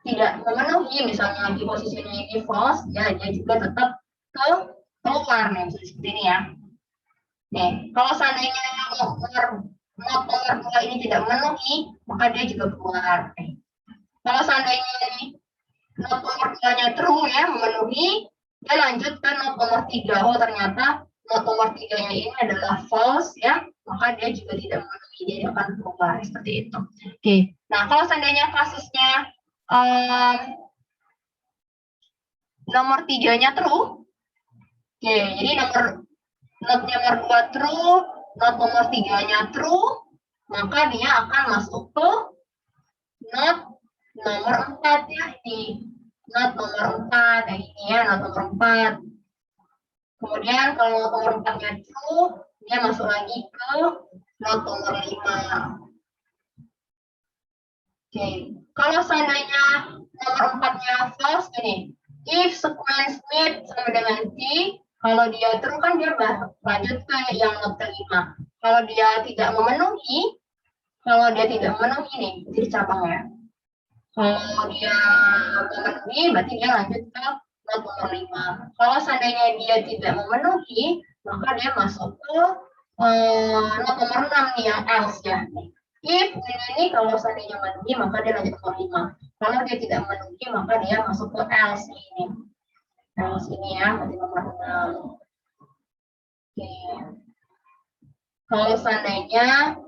tidak memenuhi, misalnya key positionnya ini false, ya dia juga tetap keluar nih, seperti ini ya. Nih, kalau seandainya node nomor 2 ini tidak memenuhi, maka dia juga keluar. Kalau seandainya ini node nomor 2-nya true ya, memenuhi, dia lanjut ke node nomor 3. Oh, ternyata not nomor 3-nya ini adalah false ya, maka dia juga tidak memenuhi, dia akan berubah seperti itu. Oke, nah kalau seandainya kasusnya nomor 3-nya true, oke, jadi not nomor 2 true, not nomor 3-nya true, maka dia akan masuk ke not nomor 4 ya, ini not nomor 4, yang ini ya, not nomor 4. Kemudian kalau nomor 4-nya true, dia masuk lagi ke not nomor 5. Oke, kalau seandainya nomor 4-nya false ini, if sequence with sama dengan T, kalau dia true kan dia lanjut ke yang not kelima. Kalau dia tidak memenuhi nih, jadi cabang ya. Kalau dia memenuhi, berarti dia lanjut ke not nomor 5. Kalau seandainya dia tidak memenuhi, maka dia masuk ke not nomor 6 nih, yang else ya. If ini kalau seandainya memenuhi, maka dia lanjut ke 5. Kalau dia tidak memenuhi, maka dia masuk ke else ini. Else ini ya, berarti nomor 6. Oke. Kalau seandainya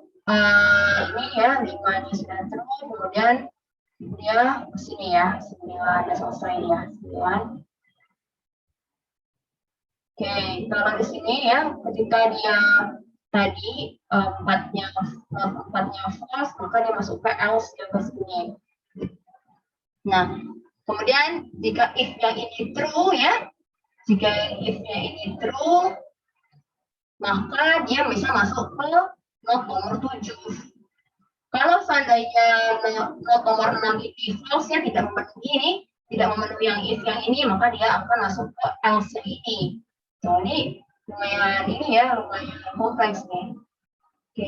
ini ya, 5-nya sudah true, kemudian dia ke sini ya, 9 udah selesai ya, 9. Oke, kalau di sini ya, ketika dia tadi 4-nya false, maka dia masuk ke else ya, ke sini. Nah, kemudian jika if yang ini true ya, jika if-nya ini true, maka dia bisa masuk ke not nomor 7. Kalau seandainya not nomor 6 ini false ya, tidak memenuhi yang if yang ini, maka dia akan masuk ke else yang ini. Nah, ini lumayan kompleks nih. Oke.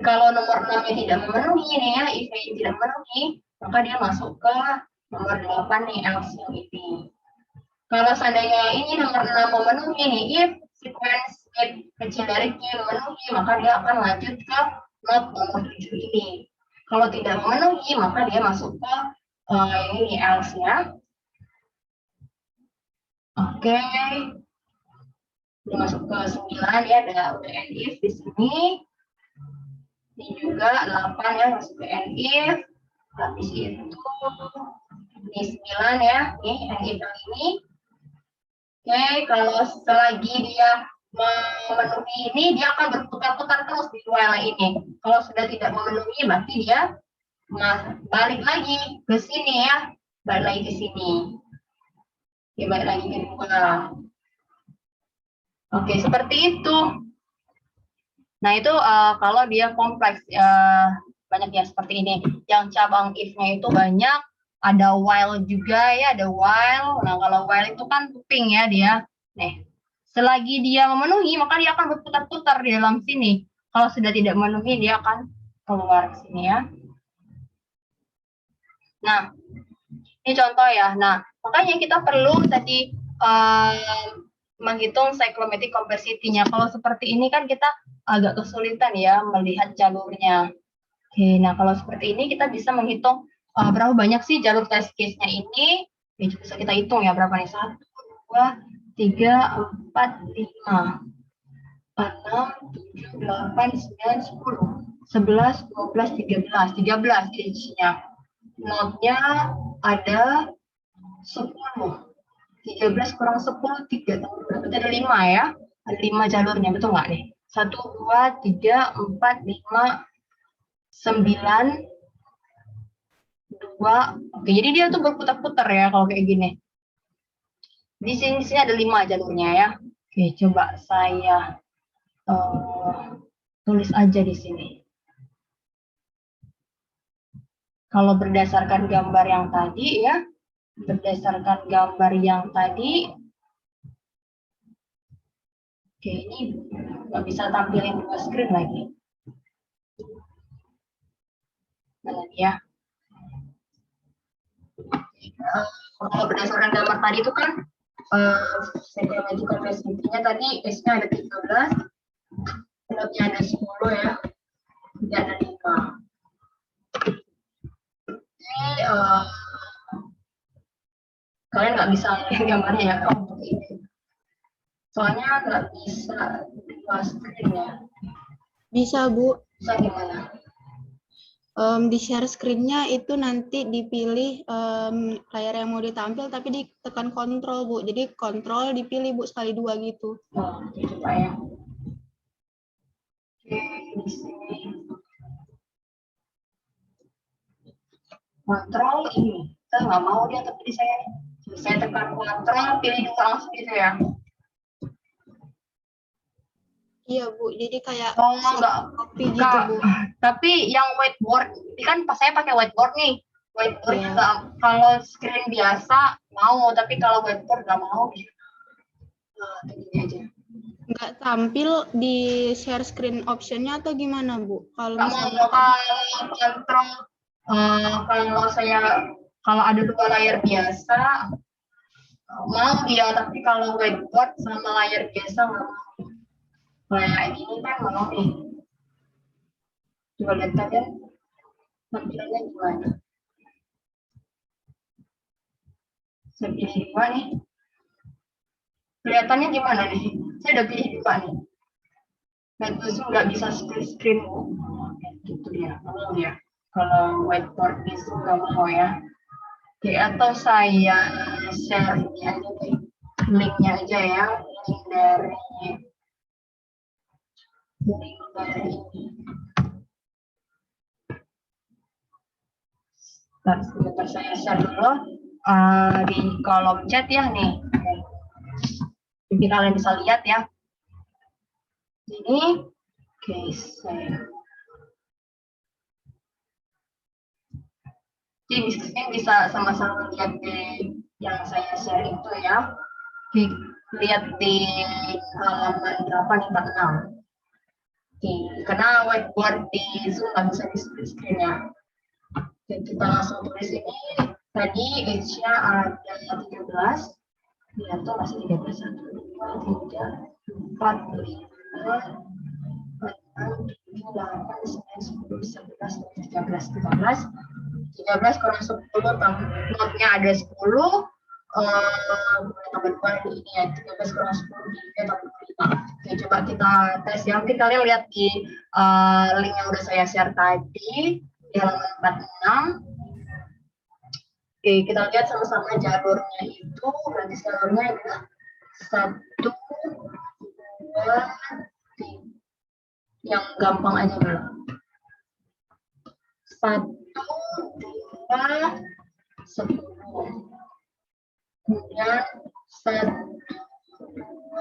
Kalau nomor 6-nya tidak memenuhi nih ya, if-nya tidak memenuhi, maka dia masuk ke nomor 8 nih, else yang ini. Kalau seandainya ini nomor 6 memenuhi nih, if sequence kecil dari Q memenuhi, maka dia akan lanjut ke not nomor 7 ini. Kalau tidak memenuhi, maka dia masuk ke ini else ya. Oke. Dia masuk ke 9 ya, ada end if di sini. Ini juga 8 ya, masuk ke end if. Habis itu ini 9 ya, nih end if yang ini. Oke, kalau selagi dia memenuhi ini, dia akan berputar-putar terus di while ini. Kalau sudah tidak memenuhi, berarti dia balik lagi ke sini ya, balik lagi ke sini. Oke, balik lagi ke dua. Oke, seperti itu. Nah, itu kalau dia kompleks, banyak ya seperti ini. Yang cabang if-nya itu banyak, ada while juga ya, ada while. Nah, kalau while itu kan looping ya dia. Nih. Selagi dia memenuhi, maka dia akan berputar-putar di dalam sini. Kalau sudah tidak memenuhi, dia akan keluar ke sini ya. Nah, ini contoh ya. Nah, makanya kita perlu tadi menghitung cyclomatic complexity-nya. Kalau seperti ini kan kita agak kesulitan ya melihat jalurnya. Oke, nah kalau seperti ini kita bisa menghitung berapa banyak sih jalur test case-nya ini. Ya, bisa kita hitung ya berapa nih. 1, 2, 3, 4, 5, 6, 7, 8, 9, 10, 11, 12, 13 isinya. Notnya ada 10. 13 kurang 10, 3. Berarti ada 5 ya. Ada 5 jalurnya, betul nggak nih? 1, 2, 3, 4, 5, 9, 2. Oke, jadi dia tuh berputar-putar ya kalau kayak gini. Di sini ada 5 jalurnya ya. Oke, coba saya tulis aja di sini. Kalau berdasarkan gambar yang tadi ya, oke, ini nggak bisa tampilin 2 screen lagi. Mana ya? Kalau berdasarkan gambar tadi itu kan cyclomatic complexity-nya tadi S-nya ada 13, notnya ada 10 ya, tidak ada 5. Jadi kalian nggak bisa lihat gambarnya ya, untuk ini. Soalnya nggak bisa dua screen ya. Bisa, Bu. Bisa gimana? Di share screen-nya itu nanti dipilih layar yang mau ditampil, tapi ditekan kontrol, Bu. Jadi kontrol dipilih, Bu, sekali dua gitu. Oh, coba ya. Oke, di sini. Kontrol ini. Saya nggak mau dia tapi di saya. Saya tekan kontrol, pilih dua langsung gitu ya. Iya, Bu. Jadi kayak Oh, enggak. copy gitu, Kak, Bu. tapi yang whiteboard, ini kan pas saya pakai whiteboard nih. Whiteboard Iya. juga kalau screen biasa mau, tapi kalau whiteboard nggak mau. Nah, gini aja. Nggak tampil di share screen option-nya atau gimana, Bu? Kalau Nggak mau misalnya kalau kontrol, kalau ada dua layar biasa mau dia, tapi kalau whiteboard sama layar biasa nggak mau. Kayak ini kan mau nih. Coba lihat aja tampilannya gimana. Saya pilih dua nih. Kelihatannya gimana nih? Saya udah pilih dua nih. Dan terus nggak bisa split screen. Gitu ya. Oh ya. Kalau whiteboard itu nggak mau ya. Oke, atau saya share ini aja deh. Linknya aja ya. Link dari sebentar saya share dulu di kolom chat ya nih. Jadi kalian bisa lihat ya. Ini, oke, saya. Jadi bisa sama-sama lihat di yang saya share itu ya. Lihat di halaman berapa nih 46. Oke, karena whiteboard di Zoom nggak bisa di split screen ya. Oke, kita langsung tulis ini. Tadi age-nya ada 13. Lihat tuh masih 13. 1, 2, 3, 4, 5, 6, 7, 8, 9, 10, 11, 13, 13. 13 kurang 10, notnya ada 10. Tambah 2 ini ya, 13 kurang 10, 3 tambah 5. Oke, coba kita tes ya. Mungkin kalian lihat di link yang udah saya share tadi di halaman 46. Oke, kita lihat sama-sama jalurnya itu. Berarti jalurnya adalah 1, 2, 3. Yang gampang aja dulu. 1, 2, 10. Kemudian 1,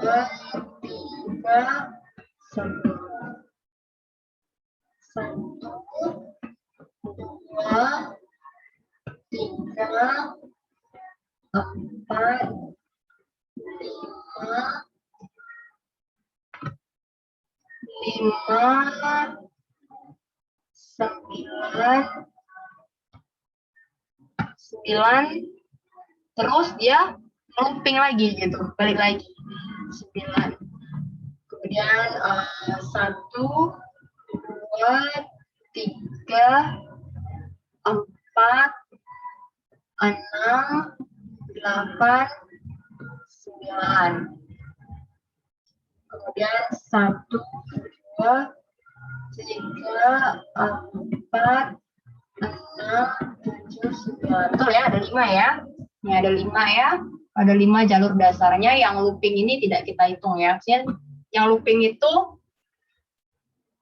2, 3, 10. 1, 2, 3, 4, 5, 9, terus dia looping lagi gitu, balik lagi 9. Kemudian 1, 2, 3, 4, 6, 8, 9. Kemudian 1, 2, 3, 4, 6, 7, 9. Betul ya, ada 5 ya. Ini ada 5 ya. Ada 5 jalur dasarnya. Yang looping ini tidak kita hitung ya. Maksudnya yang looping itu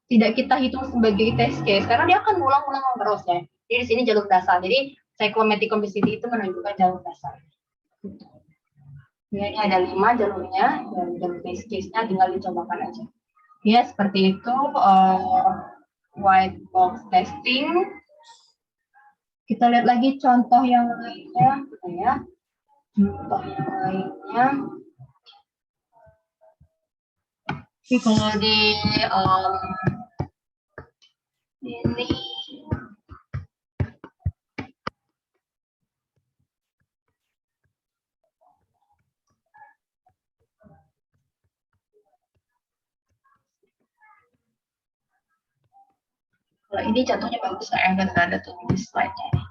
tidak kita hitung sebagai test case karena dia akan ulang-ulang terus ya. Jadi di sini jalur dasar. Jadi cyclomatic complexity itu menunjukkan jalur dasar. Ini ada 5 jalurnya, dan jalur test case-nya tinggal dicobakan aja. Ya, seperti itu white box testing. Kita lihat lagi contoh yang lainnya, ya. Contoh yang lainnya. Ini kalau di ini kalau ini contohnya bagus saya nggak ada tuh di slide-nya.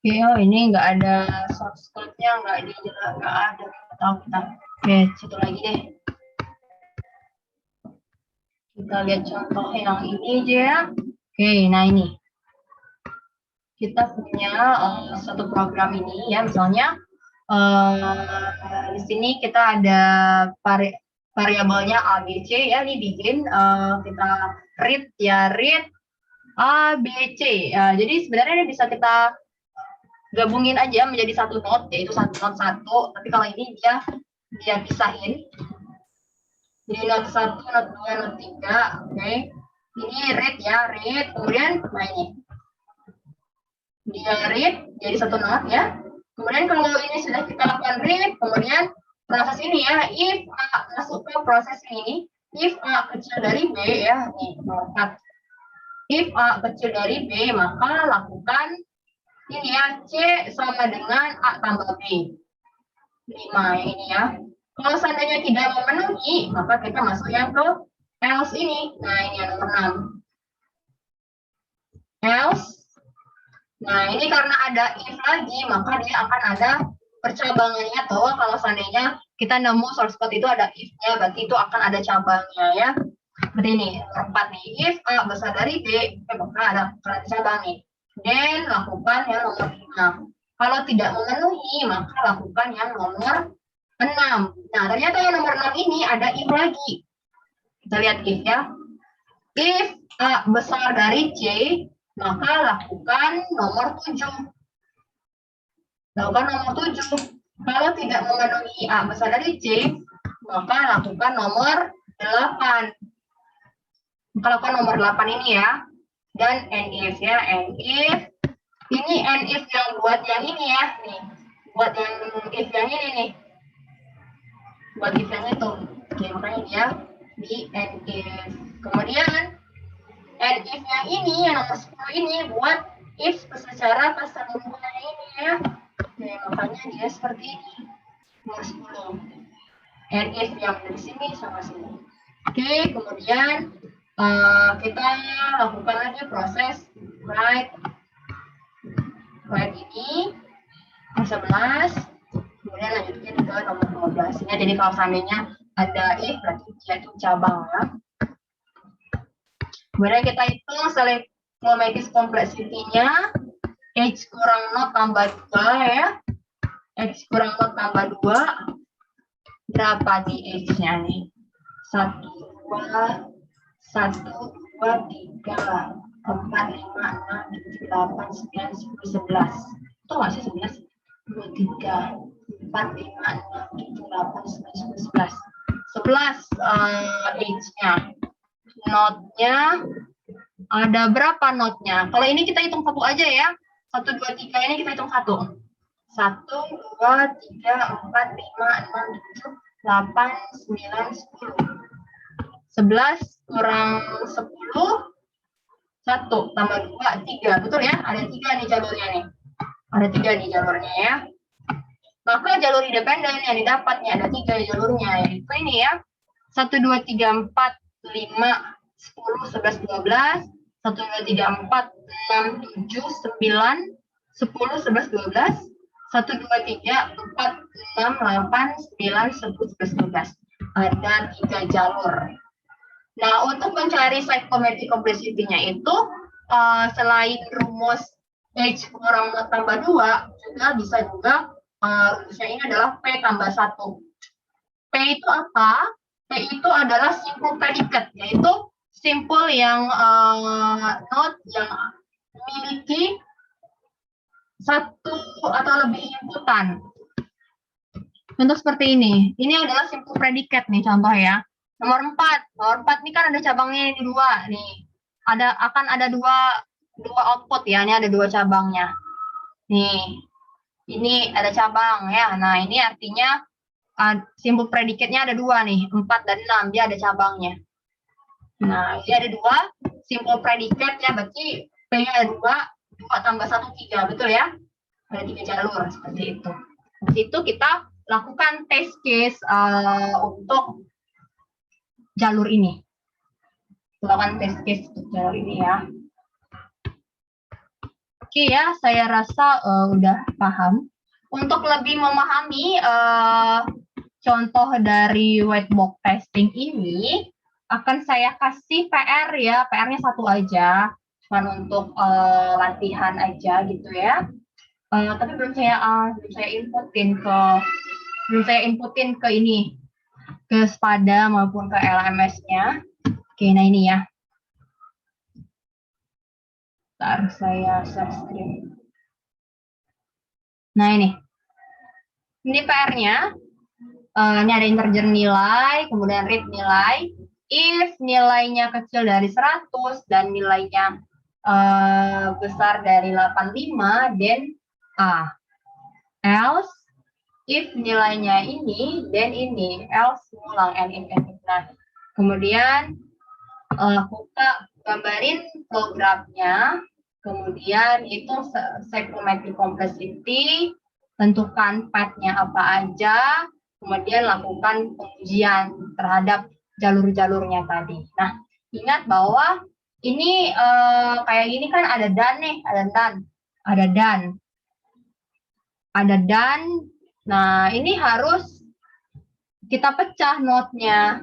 Oke, oh ini nggak ada source code-nya, nggak ada. Tahu kita. Oke, satu lagi deh. Kita lihat contoh yang ini aja ya. Oke, nah ini. Kita punya satu program ini ya, misalnya di sini kita ada variabelnya ABC ya, ini bikin kita read ya, read ABC. Jadi sebenarnya ini bisa kita gabungin aja menjadi satu node, yaitu satu node satu. Tapi kalau ini dia pisahin. Jadi node 1, node 2, node 3. Oke. Ini read ya, read. Kemudian nah ini. Dia read jadi satu node ya. Kemudian kalau ini sudah kita lakukan read, kemudian proses ini ya, if A masuk ke proses ini, if A kecil dari B ya, nih nomor 4. If A kecil dari B, maka lakukan ini ya, C sama dengan A tambah B. 5 ini ya. Kalau seandainya tidak memenuhi, maka kita masuk yang ke else ini. Nah, ini yang nomor 6. Else. Nah, ini karena ada if lagi, maka dia akan ada percabangannya tuh. Kalau seandainya kita nemu source code itu ada if-nya, berarti itu akan ada cabangnya ya. Seperti ini, nomor 4 nih. If A besar dari B, maka ada cabang nih. Dan lakukan yang nomor 5. Kalau tidak memenuhi, maka lakukan yang nomor 6. Nah, ternyata yang nomor 6 ini ada if lagi. Kita lihat if ya. If A besar dari C, maka lakukan nomor 7. Lakukan nomor 7. Kalau tidak memenuhi A besar dari C, maka lakukan nomor 8. Maka lakukan nomor 8 ini ya. Dan and if ya, and if. Ini and if yang buat yang ini ya. Nih, buat yang if yang ini nih. Buat if yang itu. Oke, makanya dia di and if. Kemudian and if yang ini, yang nomor 10 ini buat if secara keseluruhan ini ya. Oke, makanya dia seperti ini. Nomor 10. And if yang dari sini sama sini. Oke, kemudian kita lakukan lagi proses write ini nomor 11. Kemudian lanjutkan ke nomor 12. Ya, jadi kalau seandainya ada if, berarti dia itu cabang ya. Kemudian kita hitung selectomatic complexity-nya, H kurang 0 tambah 2 ya. H kurang 0 tambah 2. Berapa di H-nya nih? 1, 2, 3, 4, 5, 6, 7, 8, 9, 10, 11. Itu nggak sih 11? 2, 3, 4, 5, 6, 7, 8, 9, 10, 11. 11 H-nya. Node-nya ada berapa node-nya? Kalau ini kita hitung satu aja ya. 1, 2, 3 ini kita hitung satu. 1, 2, 3, 4, 5, 6, 7, 8, 9, 10. 11 kurang 10, 1 tambah 2, 3. Betul ya? Ada 3 nih jalurnya nih. Ada 3 nih jalurnya ya. Maka jalur independen yang didapatnya ada 3 jalurnya. Yaitu ini ya. 1, 2, 3, 4, 5, 10, 11, 12. 1, 2, 3, 4, 6, 7, 9, 10, 11, 12. 1, 2, 3, 4, 6, 8, 9, 10, 11, 12. Ada 3 jalur. Nah, untuk mencari psychometric complexity-nya itu, selain rumus H kurang 0 tambah 2, juga bisa juga rumusnya ini adalah P tambah 1. P itu apa? P itu adalah simple predicate, yaitu simple yang node yang memiliki satu atau lebih inputan. Untuk seperti ini. Ini adalah simple predicate nih contoh ya. Nomor 4 ini kan ada cabangnya di 2 nih. Akan ada dua output ya. Ini ada 2 cabangnya. Nih. Ini ada cabang ya. Nah, ini artinya simple predicate-nya ada 2 nih, 4 dan 6. Dia ada cabangnya. Nah, ini ada 2 simple predicate ya, berarti P-nya ada 2 tambah 1 3, betul ya? Ada 3 jalur seperti itu. Di situ kita lakukan test case untuk jalur ini. Lakukan test case untuk jalur ini ya. Oke ya, saya rasa udah paham. Untuk lebih memahami contoh dari whiteboard testing ini, akan saya kasih PR ya, PR-nya satu aja, cuma untuk latihan aja gitu ya. Tapi belum saya inputin ke ini, ke Spada maupun ke LMS-nya. Oke, nah ini ya. Ntar saya share screen. Nah ini PR-nya. Ini ada integer nilai, kemudian read nilai. If nilainya kecil dari 100 dan nilainya besar dari 85, then A. Else, if nilainya ini, then ini. Else, ulang, and if. Nah, kemudian kita gambarin flow graph-nya, kemudian itu psychometric complexity, tentukan path-nya apa aja, kemudian lakukan pengujian terhadap jalur-jalurnya tadi. Nah, ingat bahwa ini kayak gini kan ada done nih, ada done. Nah, ini harus kita pecah node-nya.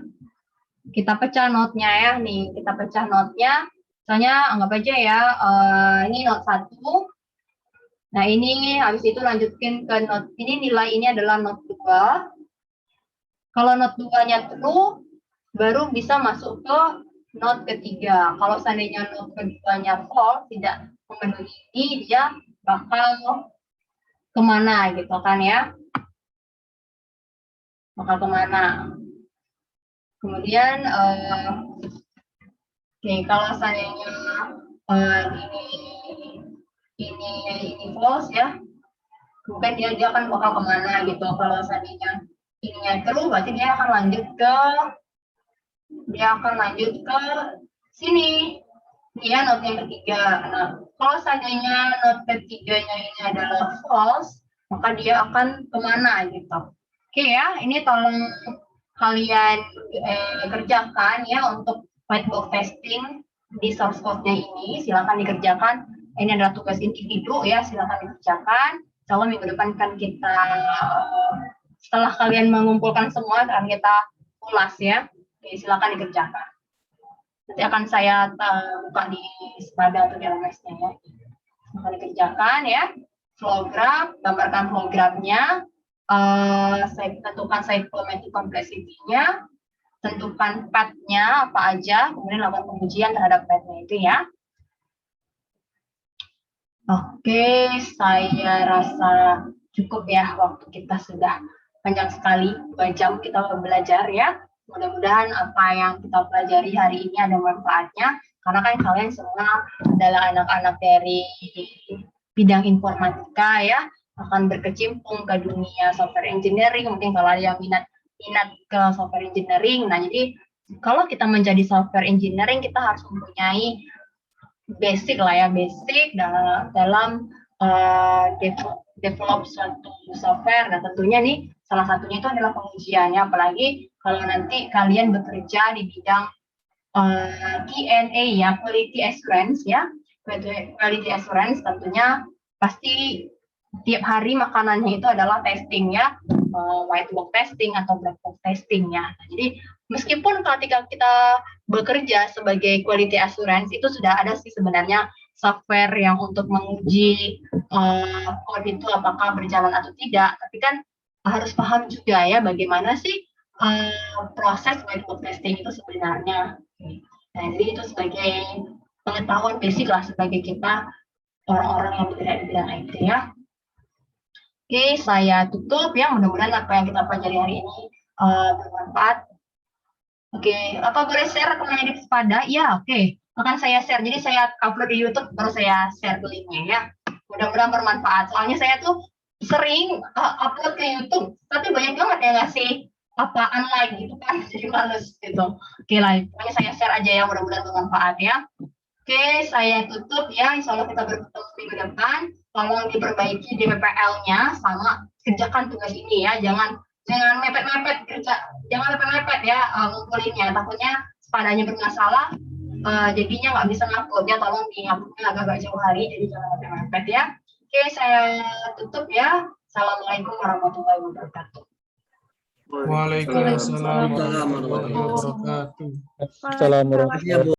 Kita pecah node-nya ya, nih, kita pecah node-nya. Misalnya anggap aja ya, ini node 1. Nah, ini habis itu lanjutin ke node, ini nilai ini adalah node 2. Kalau node 2-nya true, baru bisa masuk ke node ketiga. Kalau seandainya node keduanya false, tidak memenuhi ini, dia bakal kemana gitu kan ya. Bakal kemana. Kemudian, kalau seandainya ini false ya, mungkin dia akan bakal kemana gitu. Kalau seandainya ininya true, berarti dia akan lanjut ke sini. Dia node yang ketiga. Nah, kalau seandainya node ketiganya ini adalah false, maka dia akan kemana gitu. Oke ya, ini tolong kalian kerjakan ya untuk whiteboard testing di source code-nya ini. Silakan dikerjakan. Ini adalah tugas individu ya, silakan dikerjakan. Insya Allah minggu depan kan kita setelah kalian mengumpulkan semua akan kita ulas ya. Oke, silakan dikerjakan. Nanti akan saya buka di Spada atau di LMS-nya ya. Silakan dikerjakan ya. Flow graph, gambarkan flow graph-nya. Saya tentukan psychometric complexity-nya, tentukan path-nya apa aja, kemudian lakukan pengujian terhadap path-nya itu ya. Oke, saya rasa cukup ya, waktu kita sudah panjang sekali, 2 jam kita belajar ya. Mudah-mudahan apa yang kita pelajari hari ini ada manfaatnya, karena kan kalian semua adalah anak-anak dari bidang informatika ya, akan berkecimpung ke dunia software engineering. Mungkin kalau ada yang minat ke software engineering, nah jadi kalau kita menjadi software engineering, kita harus mempunyai basic lah ya, basic dalam develop suatu software. Nah tentunya nih salah satunya itu adalah pengujiannya, apalagi kalau nanti kalian bekerja di bidang Q&A ya, quality assurance ya, quality assurance tentunya pasti tiap hari makanannya itu adalah testing ya, whiteboard testing atau black box testing ya. Jadi meskipun ketika kita bekerja sebagai quality assurance itu sudah ada sih sebenarnya software yang untuk menguji kode itu apakah berjalan atau tidak, tapi kan harus paham juga ya bagaimana sih proses whiteboard testing itu sebenarnya. Nah, jadi itu sebagai pengetahuan basic lah sebagai kita orang-orang yang bergerak di bidang IT ya. Oke, saya tutup ya. Mudah-mudahan apa yang kita pelajari hari ini bermanfaat. Oke, apa boleh share rekomendasi di Spada? Ya, oke. Akan saya share. Jadi saya upload di YouTube, baru saya share ke linknya ya. Mudah-mudahan bermanfaat. Soalnya saya tuh sering upload ke YouTube, tapi banyak banget ya ngasih apaan lagi gitu kan. Jadi males gitu. Oke lah, pokoknya saya share aja ya. Mudah-mudahan bermanfaat ya. Oke, saya tutup ya. Insya Allah kita bertemu minggu depan. Tolong diperbaiki DPPL-nya, sama kerjakan tugas ini ya. Jangan mepet-mepet kerja, jangan mepet-mepet ya ngumpulinnya. Takutnya Spadanya bermasalah, jadinya nggak bisa nguploadnya, tolong di-uploadnya agak-agak jauh hari, jadi jangan mepet-mepet ya. Oke, saya tutup ya. Assalamualaikum warahmatullahi wabarakatuh. Waalaikumsalam warahmatullahi wabarakatuh. Assalamualaikum warahmatullahi wabarakatuh.